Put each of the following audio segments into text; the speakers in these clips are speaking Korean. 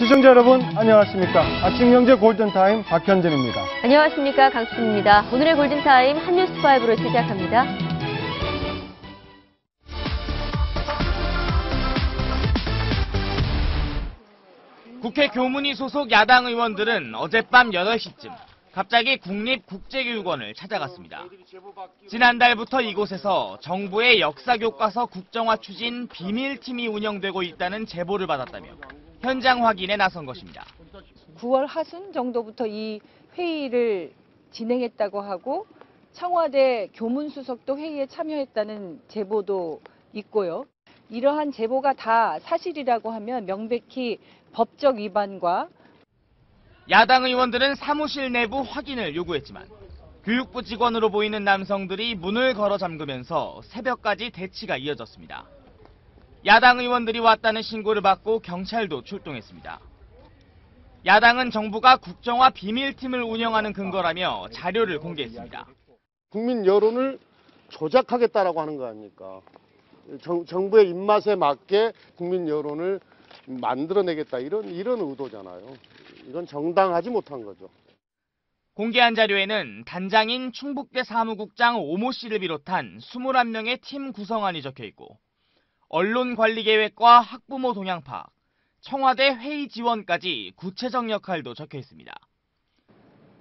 시청자 여러분 안녕하십니까. 아침경제 골든타임 박현진입니다. 안녕하십니까. 강수진입니다. 오늘의 골든타임 한뉴스5로 시작합니다. 국회 교문위 소속 야당 의원들은 어젯밤 8시쯤 갑자기 국립국제교육원을 찾아갔습니다. 지난달부터 이곳에서 정부의 역사교과서 국정화 추진 비밀팀이 운영되고 있다는 제보를 받았다며 현장 확인에 나선 것입니다. 9월 하순 정도부터 이 회의를 진행했다고 하고 청와대 교문수석도 회의에 참여했다는 제보도 있고요. 이러한 제보가 다 사실이라고 하면 명백히 법적 위반과 야당 의원들은 사무실 내부 확인을 요구했지만 교육부 직원으로 보이는 남성들이 문을 걸어 잠그면서 새벽까지 대치가 이어졌습니다. 야당 의원들이 왔다는 신고를 받고 경찰도 출동했습니다. 야당은 정부가 국정화 비밀팀을 운영하는 근거라며 자료를 공개했습니다. 국민 여론을 조작하겠다라고 하는 거 아닙니까? 정부의 입맛에 맞게 국민 여론을 만들어내겠다 이런 의도잖아요. 이건 정당하지 못한 거죠. 공개한 자료에는 단장인 충북대 사무국장 오모 씨를 비롯한 21명의 팀 구성안이 적혀 있고 언론관리계획과 학부모 동향 파악, 청와대 회의 지원까지 구체적 역할도 적혀 있습니다.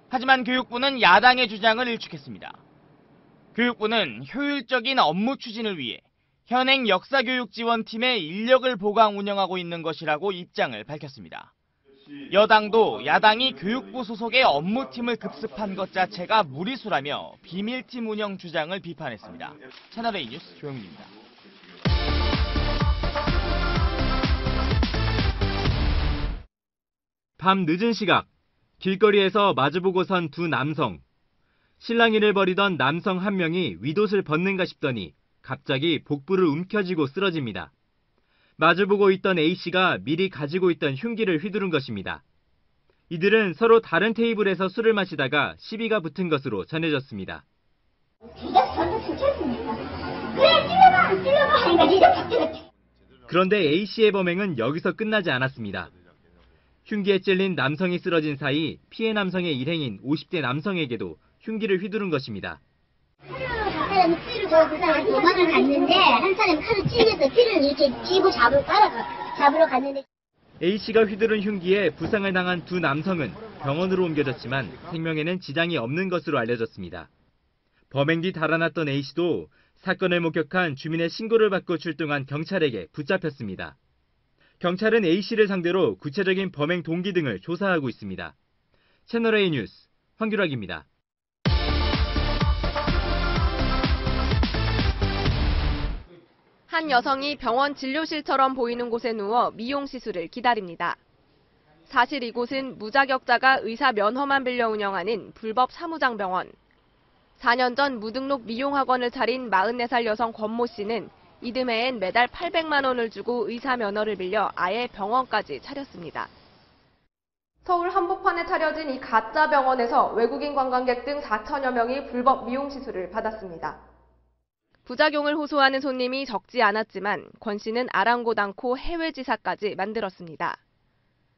하지만 교육부는 야당의 주장을 일축했습니다. 교육부는 효율적인 업무 추진을 위해 현행 역사교육지원팀의 인력을 보강 운영하고 있는 것이라고 입장을 밝혔습니다. 여당도 야당이 교육부 소속의 업무팀을 급습한 것 자체가 무리수라며 비밀팀 운영 주장을 비판했습니다. 채널A 뉴스 조영민입니다. 밤 늦은 시각, 길거리에서 마주보고 선 두 남성. 실랑이를 벌이던 남성 한 명이 윗옷을 벗는가 싶더니 갑자기 복부를 움켜쥐고 쓰러집니다. 마주보고 있던 A씨가 미리 가지고 있던 흉기를 휘두른 것입니다. 이들은 서로 다른 테이블에서 술을 마시다가 시비가 붙은 것으로 전해졌습니다. 그런데 A씨의 범행은 여기서 끝나지 않았습니다. 흉기에 찔린 남성이 쓰러진 사이 피해 남성의 일행인 50대 남성에게도 흉기를 휘두른 것입니다. 한 사람은 피를 그 사람한테 도망을 갔는데 한 사람이 칼을 찔려서 피를 이렇게 쥐고 잡으러 갔는데 A씨가 휘두른 흉기에 부상을 당한 두 남성은 병원으로 옮겨졌지만 생명에는 지장이 없는 것으로 알려졌습니다. 범행 뒤 달아났던 A씨도 사건을 목격한 주민의 신고를 받고 출동한 경찰에게 붙잡혔습니다. 경찰은 A씨를 상대로 구체적인 범행 동기 등을 조사하고 있습니다. 채널A 뉴스 황규락입니다. 한 여성이 병원 진료실처럼 보이는 곳에 누워 미용 시술을 기다립니다. 사실 이곳은 무자격자가 의사 면허만 빌려 운영하는 불법 사무장병원. 4년 전 무등록 미용학원을 차린 44살 여성 권모 씨는 이듬해엔 매달 800만 원을 주고 의사 면허를 빌려 아예 병원까지 차렸습니다. 서울 한복판에 차려진 이 가짜 병원에서 외국인 관광객 등 4천여 명이 불법 미용 시술을 받았습니다. 부작용을 호소하는 손님이 적지 않았지만 권 씨는 아랑곳 않고 해외 지사까지 만들었습니다.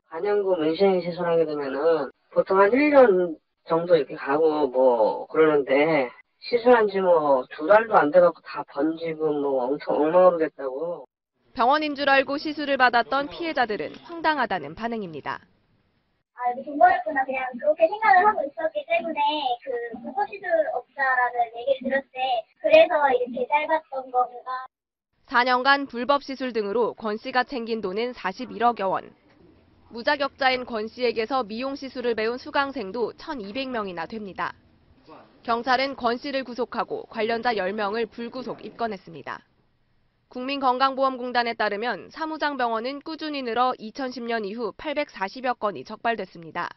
반영구 문신행 시술하게 되면은 보통 한 1년 정도 이렇게 가고 그러는데 시술한 지 2달도 안 돼갖고 다 번지고 엄청 엉망으로 됐다고. 병원인 줄 알고 시술을 받았던 피해자들은 황당하다는 반응입니다. 여기 돈 벌었구나 그냥 그렇게 생각을 하고 있었기 때문에 그 무소시술업자라는 얘기를 들었을 때 그래서 이렇게 짧았던 건가. 4년간 불법 시술 등으로 권 씨가 챙긴 돈은 41억여 원. 무자격자인 권 씨에게서 미용 시술을 배운 수강생도 1,200명이나 됩니다. 경찰은 권 씨를 구속하고 관련자 10명을 불구속 입건했습니다. 국민건강보험공단에 따르면 사무장병원은 꾸준히 늘어 2010년 이후 840여 건이 적발됐습니다.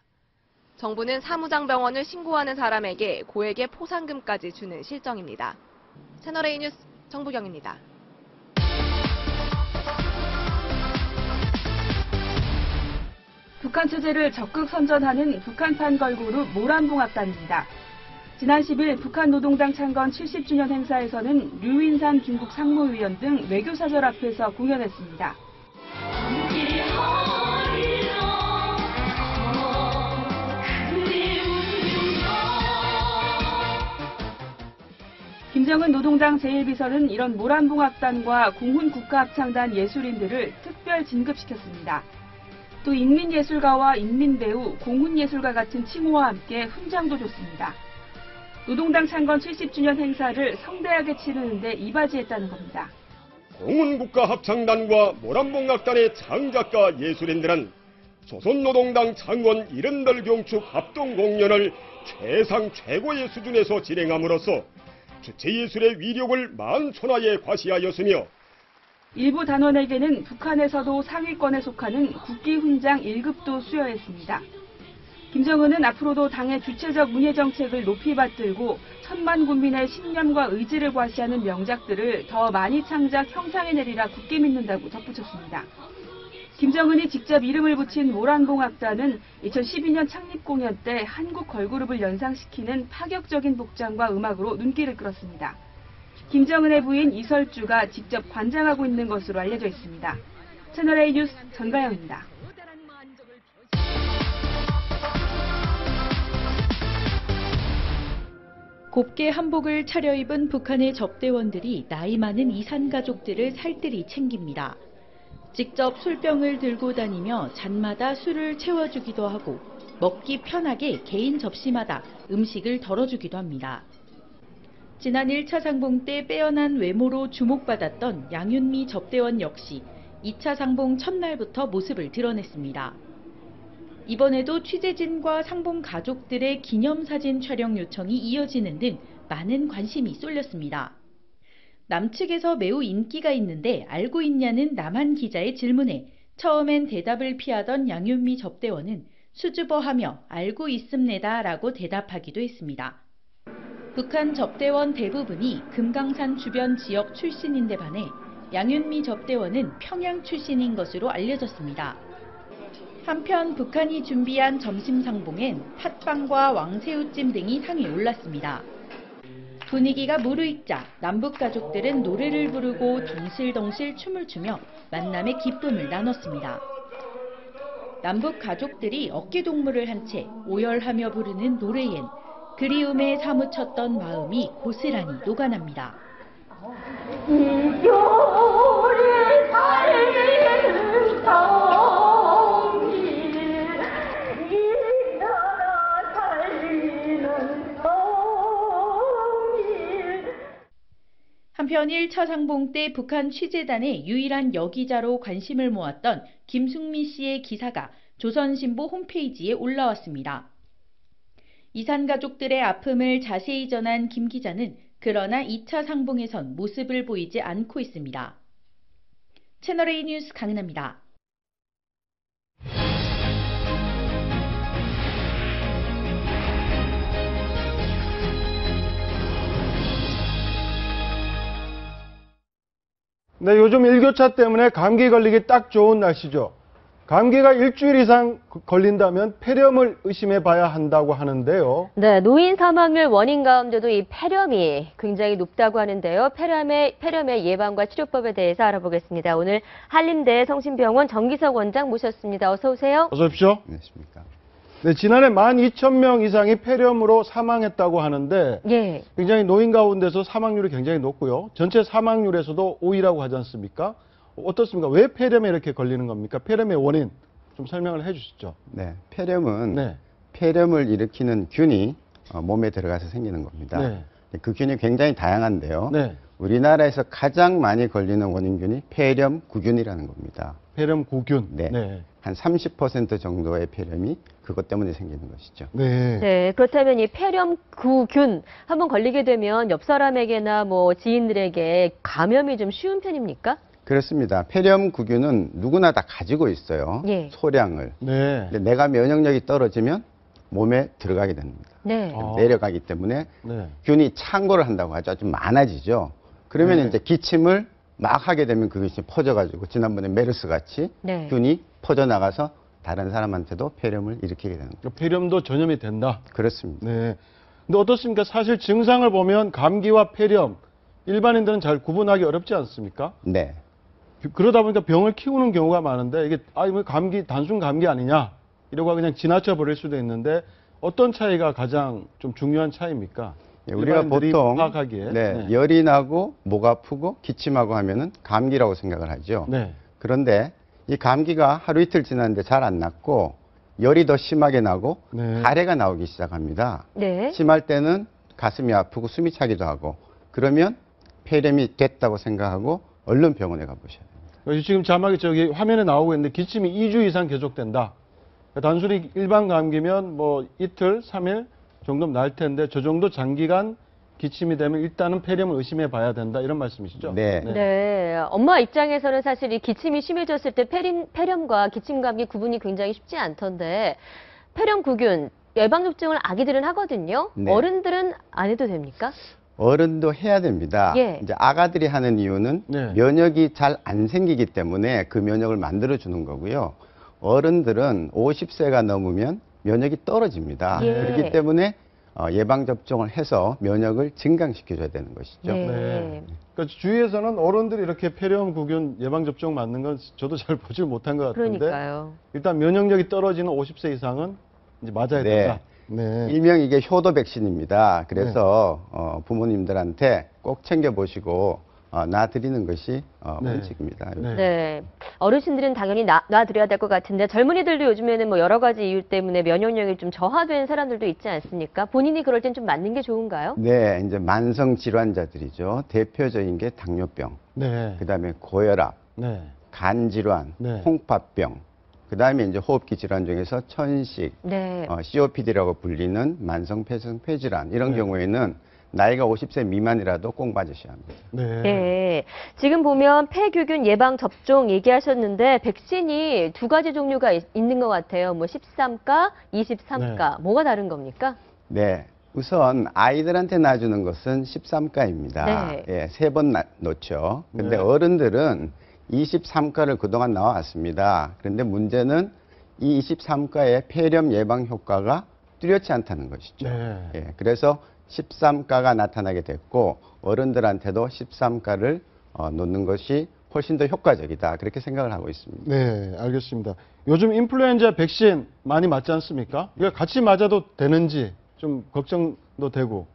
정부는 사무장병원을 신고하는 사람에게 고액의 포상금까지 주는 실정입니다. 채널A 뉴스 정부경입니다. 북한 체제를 적극 선전하는 북한판 걸그룹 모란봉악단입니다. 지난 10일 북한 노동당 창건 70주년 행사에서는 류인산 중국 상무위원 등 외교사절 앞에서 공연했습니다. 김정은 노동당 제1비서는 이런 모란봉악단과 공훈국가합창단 예술인들을 특별 진급시켰습니다. 또 인민예술가와 인민배우, 공훈예술가 같은 칭호와 함께 훈장도 줬습니다. 노동당 창건 70주년 행사를 성대하게 치르는데 이바지했다는 겁니다. 공훈국가합창단과 모란봉악단의 창작가 예술인들은 조선노동당 창건 78경축 합동공연을 최상 최고의 수준에서 진행함으로써 주체예술의 위력을 만천하에 과시하였으며 일부 단원에게는 북한에서도 상위권에 속하는 국기훈장 1급도 수여했습니다. 김정은은 앞으로도 당의 주체적 문예정책을 높이 받들고 천만 국민의 신념과 의지를 과시하는 명작들을 더 많이 창작 형상해내리라 굳게 믿는다고 덧붙였습니다. 김정은이 직접 이름을 붙인 모란봉악단은 2012년 창립 공연 때 한국 걸그룹을 연상시키는 파격적인 복장과 음악으로 눈길을 끌었습니다. 김정은의 부인 이설주가 직접 관장하고 있는 것으로 알려져 있습니다. 채널A 뉴스 전가영입니다. 곱게 한복을 차려입은 북한의 접대원들이 나이 많은 이산 가족들을 살뜰히 챙깁니다. 직접 술병을 들고 다니며 잔마다 술을 채워주기도 하고 먹기 편하게 개인 접시마다 음식을 덜어주기도 합니다. 지난 1차 상봉 때 빼어난 외모로 주목받았던 양윤미 접대원 역시 2차 상봉 첫날부터 모습을 드러냈습니다. 이번에도 취재진과 상봉 가족들의 기념사진 촬영 요청이 이어지는 등 많은 관심이 쏠렸습니다. 남측에서 매우 인기가 있는데 알고 있냐는 남한 기자의 질문에 처음엔 대답을 피하던 양윤미 접대원은 수줍어하며 알고 있습니다라고 대답하기도 했습니다. 북한 접대원 대부분이 금강산 주변 지역 출신인데 반해 양윤미 접대원은 평양 출신인 것으로 알려졌습니다. 한편 북한이 준비한 점심 상봉엔 팥빵과 왕새우찜 등이 상에 올랐습니다. 분위기가 무르익자 남북 가족들은 노래를 부르고 덩실덩실 춤을 추며 만남의 기쁨을 나눴습니다. 남북 가족들이 어깨동무를 한 채 오열하며 부르는 노래엔 그리움에 사무쳤던 마음이 고스란히 녹아납니다. 한편 1차 상봉 때 북한 취재단의 유일한 여기자로 관심을 모았던 김숙미 씨의 기사가 조선신보 홈페이지에 올라왔습니다. 이산 가족들의 아픔을 자세히 전한 김 기자는 그러나 2차 상봉에선 모습을 보이지 않고 있습니다. 채널A 뉴스 강은하입니다. 네, 요즘 일교차 때문에 감기 걸리기 딱 좋은 날씨죠. 감기가 일주일 이상 걸린다면 폐렴을 의심해 봐야 한다고 하는데요. 네, 노인 사망률 원인 가운데도 이 폐렴이 굉장히 높다고 하는데요. 폐렴의 예방과 치료법에 대해서 알아보겠습니다. 오늘 한림대 성심병원 정기석 원장 모셨습니다. 어서 오세요. 어서 오십시오. 안녕하십니까. 네, 지난해 12,000명 이상이 폐렴으로 사망했다고 하는데 예. 굉장히 노인 가운데서 사망률이 굉장히 높고요. 전체 사망률에서도 5위라고 하지 않습니까? 어떻습니까? 왜 폐렴에 이렇게 걸리는 겁니까? 폐렴의 원인 좀 설명을 해 주시죠. 네, 폐렴은 폐렴을 일으키는 균이 몸에 들어가서 생기는 겁니다. 네. 그 균이 굉장히 다양한데요. 네. 우리나라에서 가장 많이 걸리는 원인균이 폐렴구균이라는 겁니다. 폐렴구균. 네. 한 30% 정도의 폐렴이 그것 때문에 생기는 것이죠. 네, 그렇다면 이 폐렴구균 한번 걸리게 되면 옆 사람에게나 뭐 지인들에게 감염이 좀 쉬운 편입니까? 그렇습니다. 폐렴구균은 누구나 다 가지고 있어요. 예. 소량을. 네. 근데 내가 면역력이 떨어지면 몸에 들어가게 됩니다. 네. 내려가기 때문에 네. 균이 창고를 한다고 하죠. 좀 많아지죠. 그러면 네. 이제 기침을 막 하게 되면 그것이 퍼져가지고 지난번에 메르스 같이 네. 균이 퍼져나가서 다른 사람한테도 폐렴을 일으키게 되는 거죠. 폐렴도 전염이 된다. 그렇습니다. 네. 근데 어떻습니까? 사실 증상을 보면 감기와 폐렴 일반인들은 잘 구분하기 어렵지 않습니까? 네. 그러다 보니까 병을 키우는 경우가 많은데 이게 뭐 감기 단순 감기 아니냐 이러고 그냥 지나쳐 버릴 수도 있는데 어떤 차이가 가장 좀 중요한 차이입니까? 예, 우리가 일반인들이 보통 파악하기에. 열이 나고 목 아프고 기침하고 하면은 감기라고 생각을 하죠. 네. 그런데 이 감기가 하루 이틀 지났는데 잘 안 낫고 열이 더 심하게 나고 가래가 나오기 시작합니다. 네. 심할 때는 가슴이 아프고 숨이 차기도 하고 그러면 폐렴이 됐다고 생각하고 얼른 병원에 가보셔야 됩니다. 지금 자막이 저기 화면에 나오고 있는데 기침이 2주 이상 계속된다. 단순히 일반 감기면 뭐 이틀, 3일 정도는 날 텐데 저 정도 장기간 기침이 되면 일단은 폐렴을 의심해 봐야 된다. 이런 말씀이시죠? 네. 엄마 입장에서는 사실 이 기침이 심해졌을 때 폐렴과 기침 감기 구분이 굉장히 쉽지 않던데 폐렴 구균 예방접종을 아기들은 하거든요. 네. 어른들은 안 해도 됩니까? 어른도 해야 됩니다. 예. 이제 아가들이 하는 이유는 면역이 잘 안 생기기 때문에 그 면역을 만들어 주는 거고요. 어른들은 50세가 넘으면 면역이 떨어집니다. 예. 그렇기 때문에 예방접종을 해서 면역을 증강시켜줘야 되는 것이죠. 네. 그러니까 주위에서는 어른들이 이렇게 폐렴 구균 예방접종 맞는 건 저도 잘 보질 못한 것 같은데 그러니까요. 일단 면역력이 떨어지는 50세 이상은 이제 맞아야 된다. 일명 이게 효도 백신입니다. 그래서 부모님들한테 꼭 챙겨보시고 놔드리는 것이 원칙입니다. 네. 어르신들은 당연히 놔드려야 될 것 같은데 젊은이들도 요즘에는 뭐 여러 가지 이유 때문에 면역력이 좀 저하된 사람들도 있지 않습니까? 본인이 그럴 땐 좀 맞는 게 좋은가요? 네, 이제 만성 질환자들이죠. 대표적인 게 당뇨병, 그다음에 고혈압, 간 질환, 홍파병, 그다음에 이제 호흡기 질환 중에서 천식, COPD라고 불리는 만성 폐질환 이런 경우에는 나이가 50세 미만이라도 꼭 맞으셔야 합니다. 네. 지금 보면 폐규균 예방 접종 얘기하셨는데 백신이 두 가지 종류가 있는 것 같아요. 뭐 13가, 23가. 뭐가 다른 겁니까? 네. 우선 아이들한테 놔주는 것은 13가입니다. 예, 3번 놓죠. 근데 어른들은 23가를 그동안 나와왔습니다. 그런데 문제는 이 23가의 폐렴 예방 효과가 뚜렷지 않다는 것이죠. 예, 그래서 13가가 나타나게 됐고 어른들한테도 13가를 놓는 것이 훨씬 더 효과적이다. 그렇게 생각을 하고 있습니다. 네, 알겠습니다. 요즘 인플루엔자 백신 많이 맞지 않습니까? 이거 같이 맞아도 되는지 좀 걱정도 되고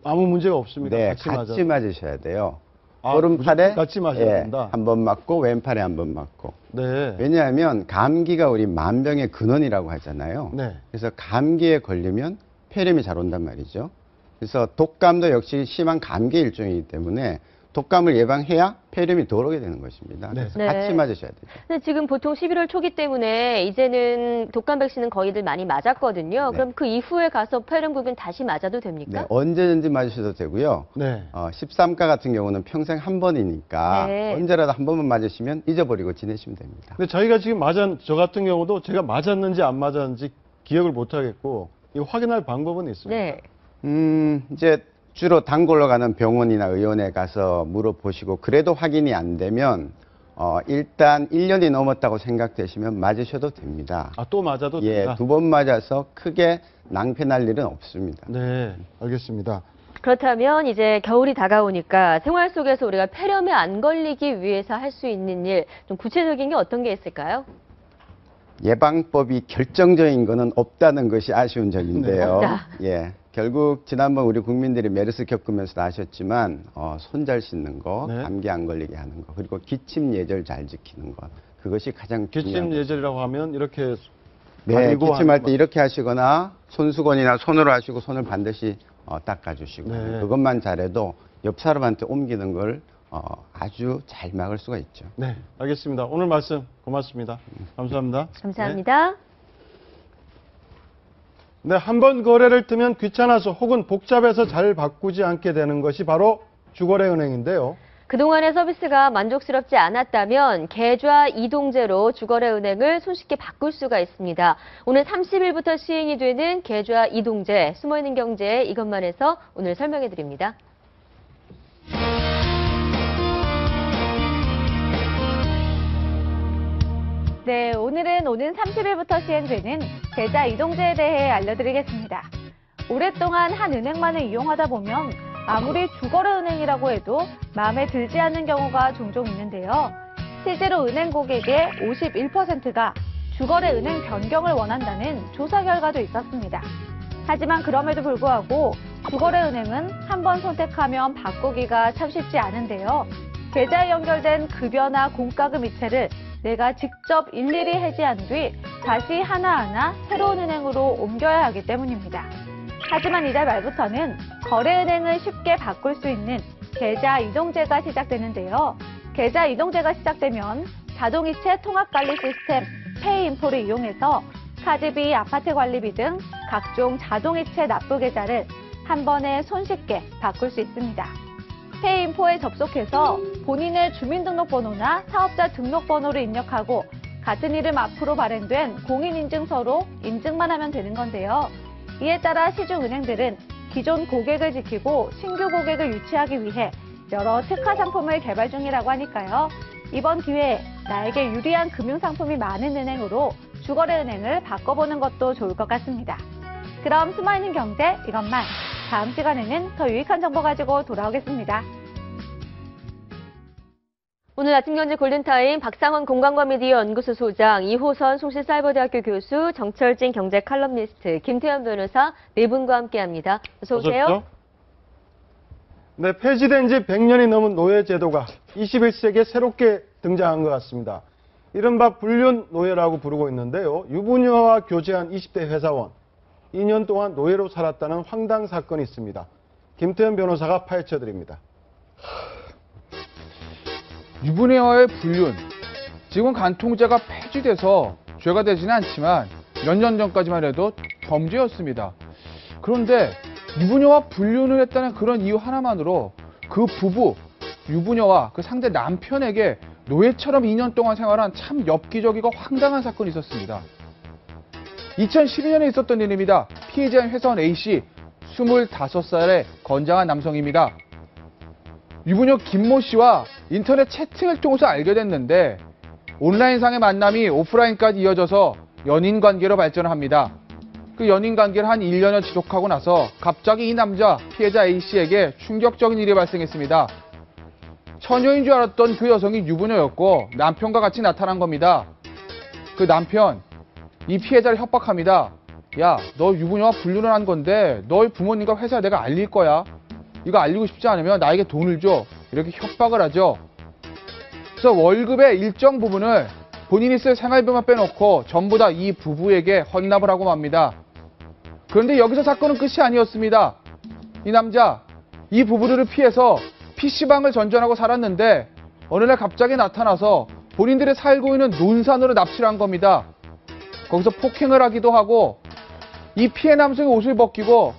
아무 문제가 없습니까? 네, 같이 맞으셔야 돼요. 오른팔에 같이 맞아야 된다. 한 번 맞고 왼팔에 한 번 맞고. 네. 왜냐하면 감기가 우리 만병의 근원이라고 하잖아요. 그래서 감기에 걸리면 폐렴이 잘 온단 말이죠. 그래서 독감도 역시 심한 감기 일종이기 때문에 독감을 예방해야 폐렴이 덜 오게 되는 것입니다. 그래서 같이 맞으셔야 되죠. 근데 지금 보통 11월 초기 때문에 이제는 독감 백신은 거의들 많이 맞았거든요. 그럼 그 이후에 가서 폐렴 구균 다시 맞아도 됩니까? 네, 언제든지 맞으셔도 되고요. 13가 같은 경우는 평생 한 번이니까 언제라도 한 번만 맞으시면 잊어버리고 지내시면 됩니다. 근데 저희가 지금 저 같은 경우도 제가 맞았는지 안 맞았는지 기억을 못 하겠고 이거 확인할 방법은 있습니까? 이제 주로 단골로 가는 병원이나 의원에 가서 물어보시고 그래도 확인이 안 되면 일단 1년이 넘었다고 생각되시면 맞으셔도 됩니다. 또 맞아도 된다? 2번 맞아서 크게 낭패날 일은 없습니다. 네, 알겠습니다. 그렇다면 이제 겨울이 다가오니까 생활 속에서 우리가 폐렴에 안 걸리기 위해서 할 수 있는 일, 좀 구체적인 게 어떤 게 있을까요? 예방법이 결정적인 거는 없다는 것이 아쉬운 점인데요. 없다. 결국 지난번 우리 국민들이 메르스 겪으면서도 아셨지만 손 잘 씻는 거, 감기 안 걸리게 하는 거, 그리고 기침 예절 잘 지키는 것, 그것이 가장 중요한 기침 예절이라고 하면 이렇게 기침할 때 이렇게 하시거나 손수건이나 손으로 하시고 손을 반드시 닦아주시고 그것만 잘해도 옆 사람한테 옮기는 걸 아주 잘 막을 수가 있죠. 네, 알겠습니다. 오늘 말씀 고맙습니다. 감사합니다. 감사합니다. 네, 한번 거래를 뜨면 귀찮아서 혹은 복잡해서 잘 바꾸지 않게 되는 것이 바로 주거래은행인데요. 그동안의 서비스가 만족스럽지 않았다면 계좌 이동제로 주거래은행을 손쉽게 바꿀 수가 있습니다. 오늘 30일부터 시행이 되는 계좌 이동제, 숨어있는 경제 이것만 해서 오늘 설명해 드립니다. 네, 오늘은 오는 30일부터 시행되는 계좌 이동제에 대해 알려드리겠습니다. 오랫동안 한 은행만을 이용하다 보면 아무리 주거래은행이라고 해도 마음에 들지 않는 경우가 종종 있는데요. 실제로 은행 고객의 51%가 주거래은행 변경을 원한다는 조사 결과도 있었습니다. 하지만 그럼에도 불구하고 주거래은행은 한 번 선택하면 바꾸기가 참 쉽지 않은데요. 계좌에 연결된 급여나 공과금 이체를 내가 직접 일일이 해지한 뒤 다시 하나하나 새로운 은행으로 옮겨야 하기 때문입니다. 하지만 이달 말부터는 거래은행을 쉽게 바꿀 수 있는 계좌 이동제가 시작되는데요. 계좌 이동제가 시작되면 자동이체 통합관리 시스템 페이인포를 이용해서 카드비, 아파트 관리비 등 각종 자동이체 납부 계좌를 한 번에 손쉽게 바꿀 수 있습니다. 페이인포에 접속해서 본인의 주민등록번호나 사업자 등록번호를 입력하고 같은 이름 앞으로 발행된 공인인증서로 인증만 하면 되는 건데요. 이에 따라 시중은행들은 기존 고객을 지키고 신규 고객을 유치하기 위해 여러 특화 상품을 개발 중이라고 하니까요. 이번 기회에 나에게 유리한 금융상품이 많은 은행으로 주거래은행을 바꿔보는 것도 좋을 것 같습니다. 그럼 숨어있는 경제 이것만, 다음 시간에는 더 유익한 정보 가지고 돌아오겠습니다. 오늘 아침 경제 골든타임 박상원 공간과 미디어 연구소 소장, 이호선 송실사이버대학교 교수, 정철진 경제 칼럼니스트, 김태현 변호사 네 분과 함께합니다. 어서 오세요. 네, 폐지된 지 100년이 넘은 노예제도가 21세기에 새롭게 등장한 것 같습니다. 이른바 불륜 노예라고 부르고 있는데요. 유부녀와 교제한 20대 회사원, 2년 동안 노예로 살았다는 황당 사건이 있습니다. 김태현 변호사가 파헤쳐드립니다. 유부녀와의 불륜, 지금 간통죄가 폐지돼서 죄가 되지는 않지만 몇 년 전까지만 해도 범죄였습니다. 그런데 유부녀와 불륜을 했다는 그런 이유 하나만으로 그 부부, 유부녀와 그 상대 남편에게 노예처럼 2년 동안 생활한 참 엽기적이고 황당한 사건이 있었습니다. 2012년에 있었던 일입니다. 피해자인 회사원 A씨, 25살의 건장한 남성입니다. 유부녀 김모 씨와 인터넷 채팅을 통해서 알게 됐는데 온라인상의 만남이 오프라인까지 이어져서 연인 관계로 발전을 합니다. 그 연인 관계를 한 1년여 지속하고 나서 갑자기 이 남자 피해자 A씨에게 충격적인 일이 발생했습니다. 처녀인 줄 알았던 그 여성이 유부녀였고 남편과 같이 나타난 겁니다. 그 남편, 이 피해자를 협박합니다. 야, 너 유부녀와 불륜을 한 건데 너희 부모님과 회사에 내가 알릴 거야. 이거 알리고 싶지 않으면 나에게 돈을 줘. 이렇게 협박을 하죠. 그래서 월급의 일정 부분을 본인이 쓸 생활비만 빼놓고 전부 다 이 부부에게 헌납을 하고 맙니다. 그런데 여기서 사건은 끝이 아니었습니다. 이 남자, 이 부부를 피해서 PC방을 전전하고 살았는데 어느 날 갑자기 나타나서 본인들이 살고 있는 논산으로 납치를 한 겁니다. 거기서 폭행을 하기도 하고 이 피해 남성의 옷을 벗기고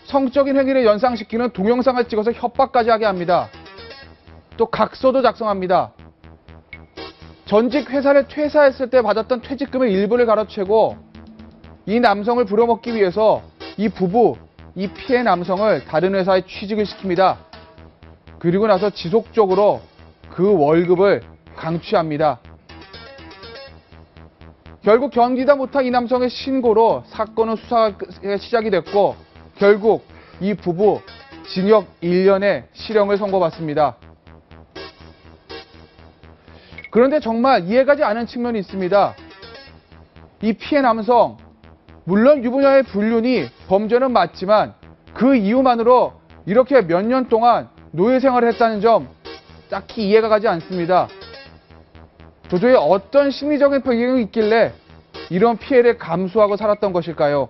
성적인 행위를 연상시키는 동영상을 찍어서 협박까지 하게 합니다. 또 각서도 작성합니다. 전직 회사를 퇴사했을 때 받았던 퇴직금의 일부를 가로채고 이 남성을 부려먹기 위해서 이 부부, 이 피해 남성을 다른 회사에 취직을 시킵니다. 그리고 나서 지속적으로 그 월급을 강취합니다. 결국 견디다 못한 이 남성의 신고로 사건은 수사가 시작이 됐고 결국 이 부부 징역 1년의 실형을 선고받습니다. 그런데 정말 이해가지 않은 측면이 있습니다. 이 피해 남성, 물론 유부녀의 불륜이 범죄는 맞지만 그 이유만으로 이렇게 몇 년 동안 노예 생활을 했다는 점 딱히 이해가 가지 않습니다. 도저히 어떤 심리적인 배경이 있길래 이런 피해를 감수하고 살았던 것일까요?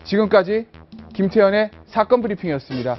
지금까지 김태현의 사건 브리핑이었습니다.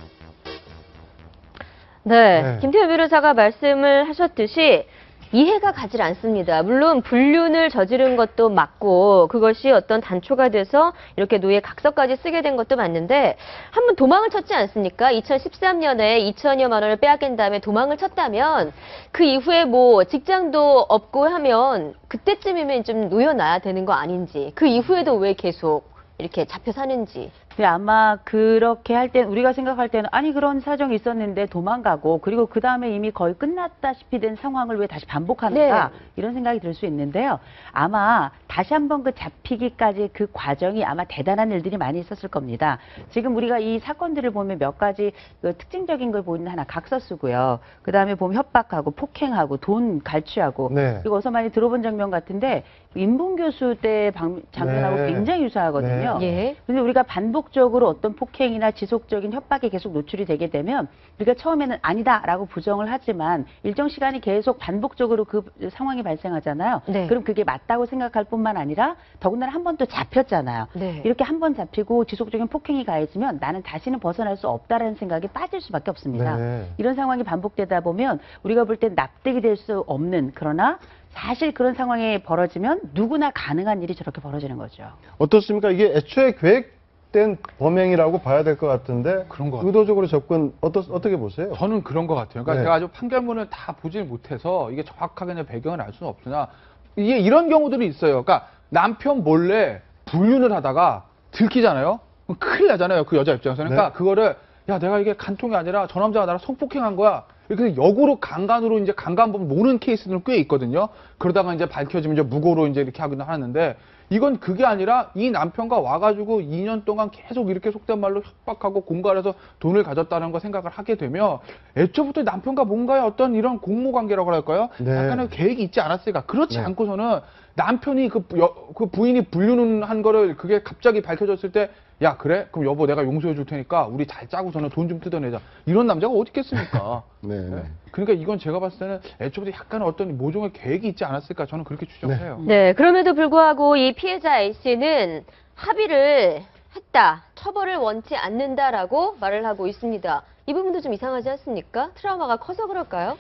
네, 김태현 변호사가 말씀을 하셨듯이 이해가 가지 않습니다. 물론 불륜을 저지른 것도 맞고 그것이 어떤 단초가 돼서 이렇게 노예 각서까지 쓰게 된 것도 맞는데 한번 도망을 쳤지 않습니까? 2013년에 2천여만 원을 빼앗긴 다음에 도망을 쳤다면 그 이후에 뭐 직장도 없고 하면 그때쯤이면 좀 놓여놔야 되는 거 아닌지, 그 이후에도 왜 계속 이렇게 잡혀 사는지. 근데 아마 그렇게 할 땐 우리가 생각할 때는 아니 그런 사정이 있었는데 도망가고 그리고 그 다음에 이미 거의 끝났다시피 된 상황을 왜 다시 반복하는가 네. 이런 생각이 들 수 있는데요. 아마 다시 한번 그 잡히기까지 그 과정이 아마 대단한 일들이 많이 있었을 겁니다. 지금 우리가 이 사건들을 보면 몇 가지 그 특징적인 걸 보이는 하나 각서 쓰고요. 그 다음에 보면 협박하고 폭행하고 돈 갈취하고 네. 그리고 어서 많이 들어본 장면 같은데 인문 교수 때 장면하고 네. 굉장히 유사하거든요. 예. 근데 우리가 반복 지속적으로 어떤 폭행이나 지속적인 협박에 계속 노출이 되게 되면 우리가 처음에는 아니다라고 부정을 하지만 일정 시간이 계속 반복적으로 그 상황이 발생하잖아요. 네. 그럼 그게 맞다고 생각할 뿐만 아니라 더군다나 한 번 또 잡혔잖아요. 네. 이렇게 한 번 잡히고 지속적인 폭행이 가해지면 나는 다시는 벗어날 수 없다라는 생각이 빠질 수밖에 없습니다. 네. 이런 상황이 반복되다 보면 우리가 볼 땐 납득이 될 수 없는, 그러나 사실 그런 상황이 벌어지면 누구나 가능한 일이 저렇게 벌어지는 거죠. 어떻습니까? 이게 애초에 계획된 범행이라고 봐야 될 것 같은데 그런 것 같아요. 의도적으로 접근 어떻게 보세요? 저는 그런 것 같아요. 그러니까 네. 제가 아주 판결문을 다 보질 못해서 이게 정확하게 배경을 알 수는 없으나 이게 이런 경우들이 있어요. 그러니까 남편 몰래 불륜을 하다가 들키잖아요. 그럼 큰일 나잖아요. 그 여자 입장에서는. 그러니까 네. 그거를 야 내가 이게 간통이 아니라 저 남자가 나를 성폭행한 거야. 이렇게 역으로 강간으로 이제 강간범 노는 케이스들은 꽤 있거든요. 그러다가 이제 밝혀지면 이제 무고로 이제 이렇게 하기는 하는데 이건 그게 아니라 이 남편과 와가지고 2년 동안 계속 이렇게 속된 말로 협박하고 공갈해서 돈을 가졌다는 거 생각을 하게 되면 애초부터 남편과 뭔가의 어떤 이런 공모 관계라고 할까요? 네. 약간의 계획이 있지 않았을까. 그렇지 네. 않고서는 남편이 그 부인이 불륜한 거를 그게 갑자기 밝혀졌을 때 야 그래? 그럼 여보 내가 용서해 줄 테니까 우리 잘 짜고서는 돈 좀 뜯어내자. 이런 남자가 어디 있겠습니까? 네. 네. 그러니까 이건 제가 봤을 때는 애초부터 약간 어떤 모종의 계획이 있지 않았을까 저는 그렇게 추정을 해요. 네, 그럼에도 불구하고 이 피해자 A씨는 합의를 했다, 처벌을 원치 않는다라고 말을 하고 있습니다. 이 부분도 좀 이상하지 않습니까? 트라우마가 커서 그럴까요?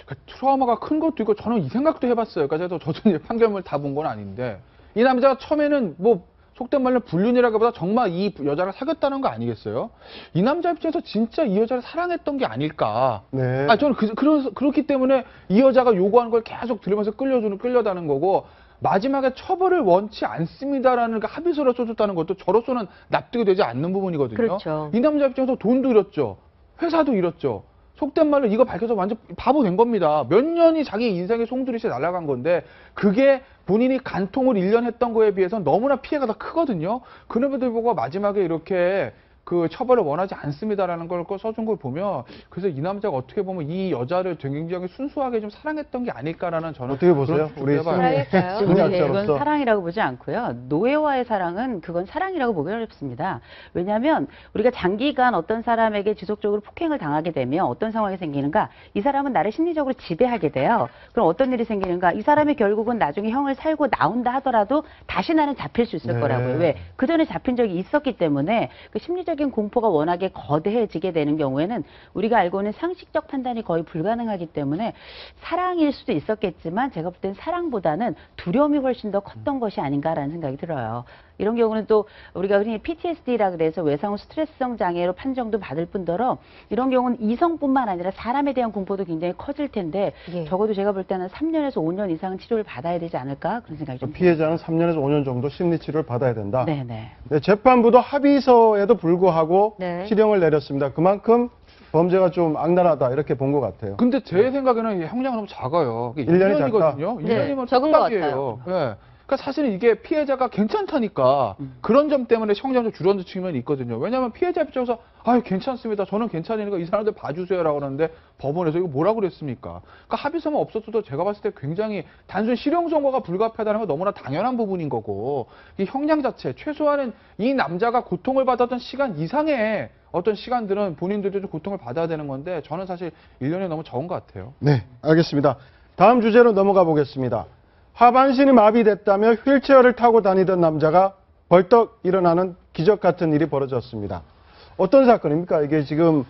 그러니까 트라우마가 큰 것도 있고 저는 이 생각도 해봤어요. 그러니까 저도 이제 판결문을 다 본 건 아닌데 이 남자가 처음에는 뭐 속된 말로 불륜이라기보다 정말 이 여자를 사귀었다는 거 아니겠어요? 이 남자 입장에서 진짜 이 여자를 사랑했던 게 아닐까. 네. 아, 저는 그렇기 때문에 이 여자가 요구하는 걸 계속 들으면서 끌려다는 거고 마지막에 처벌을 원치 않습니다라는 그 합의서를 써줬다는 것도 저로서는 납득이 되지 않는 부분이거든요. 그렇죠. 이 남자 입장에서 돈도 잃었죠. 회사도 잃었죠. 속된 말로 이거 밝혀서 완전 바보 된 겁니다. 몇 년이 자기 인생의 송두리째 날아간 건데 그게 본인이 간통을 1년 했던 거에 비해서 너무나 피해가 더 크거든요. 그럼에도 불구하고 마지막에 이렇게 그 처벌을 원하지 않습니다라는 걸 써준 걸 보면 그래서 이 남자가 어떻게 보면 이 여자를 굉장히 순수하게 좀 사랑했던 게 아닐까라는 저는 어떻게 보세요? 우리 그건 사랑이라고 보지 않고요. 노예와의 사랑은 그건 사랑이라고 보기 어렵습니다. 왜냐하면 우리가 장기간 어떤 사람에게 지속적으로 폭행을 당하게 되면 어떤 상황이 생기는가? 이 사람은 나를 심리적으로 지배하게 돼요. 그럼 어떤 일이 생기는가? 이 사람이 결국은 나중에 형을 살고 나온다 하더라도 다시 나는 잡힐 수 있을 거라고요. 왜? 그 전에 잡힌 적이 있었기 때문에 그 심리적인 공포가 워낙에 거대해지게 되는 경우에는 우리가 알고 있는 상식적 판단이 거의 불가능하기 때문에 사랑일 수도 있었겠지만 제가 볼 땐 사랑보다는 두려움이 훨씬 더 컸던 것이 아닌가라는 생각이 들어요. 이런 경우는 또 우리가 흔히 PTSD라 그래서 외상후 스트레스성 장애로 판정도 받을 뿐더러 이런 경우는 이성뿐만 아니라 사람에 대한 공포도 굉장히 커질 텐데 적어도 제가 볼 때는 3년에서 5년 이상은 치료를 받아야 되지 않을까 그런 생각이 좀 피해자는 3년에서 5년 정도 심리 치료를 받아야 된다. 네네. 네, 재판부도 합의서에도 불구하고 네. 실형을 내렸습니다. 그만큼 범죄가 좀 악랄하다 이렇게 본 것 같아요. 근데 제 생각에는 형량이 너무 작아요. 1년이 작다? 1년이면 적은 것 촉박이에요. 네. 그러니까 사실은 이게 피해자가 괜찮다니까 그런 점 때문에 형량이 좀 줄어든 측면이 있거든요. 왜냐하면 피해자 입장에서 아유 괜찮습니다. 저는 괜찮으니까 이 사람들 봐주세요라고 하는데 법원에서 이거 뭐라고 그랬습니까? 그러니까 합의서만 없었어도 제가 봤을 때 굉장히 단순 실형 선고가 불가피하다는 건 너무나 당연한 부분인 거고 이 형량 자체 최소한은 이 남자가 고통을 받았던 시간 이상의 어떤 시간들은 본인들도 좀 고통을 받아야 되는 건데 저는 사실 1년이 너무 적은 것 같아요. 네, 알겠습니다. 다음 주제로 넘어가 보겠습니다. 하반신이 마비됐다며 휠체어를 타고 다니던 남자가 벌떡 일어나는 기적 같은 일이 벌어졌습니다. 어떤 사건입니까? 이게 지금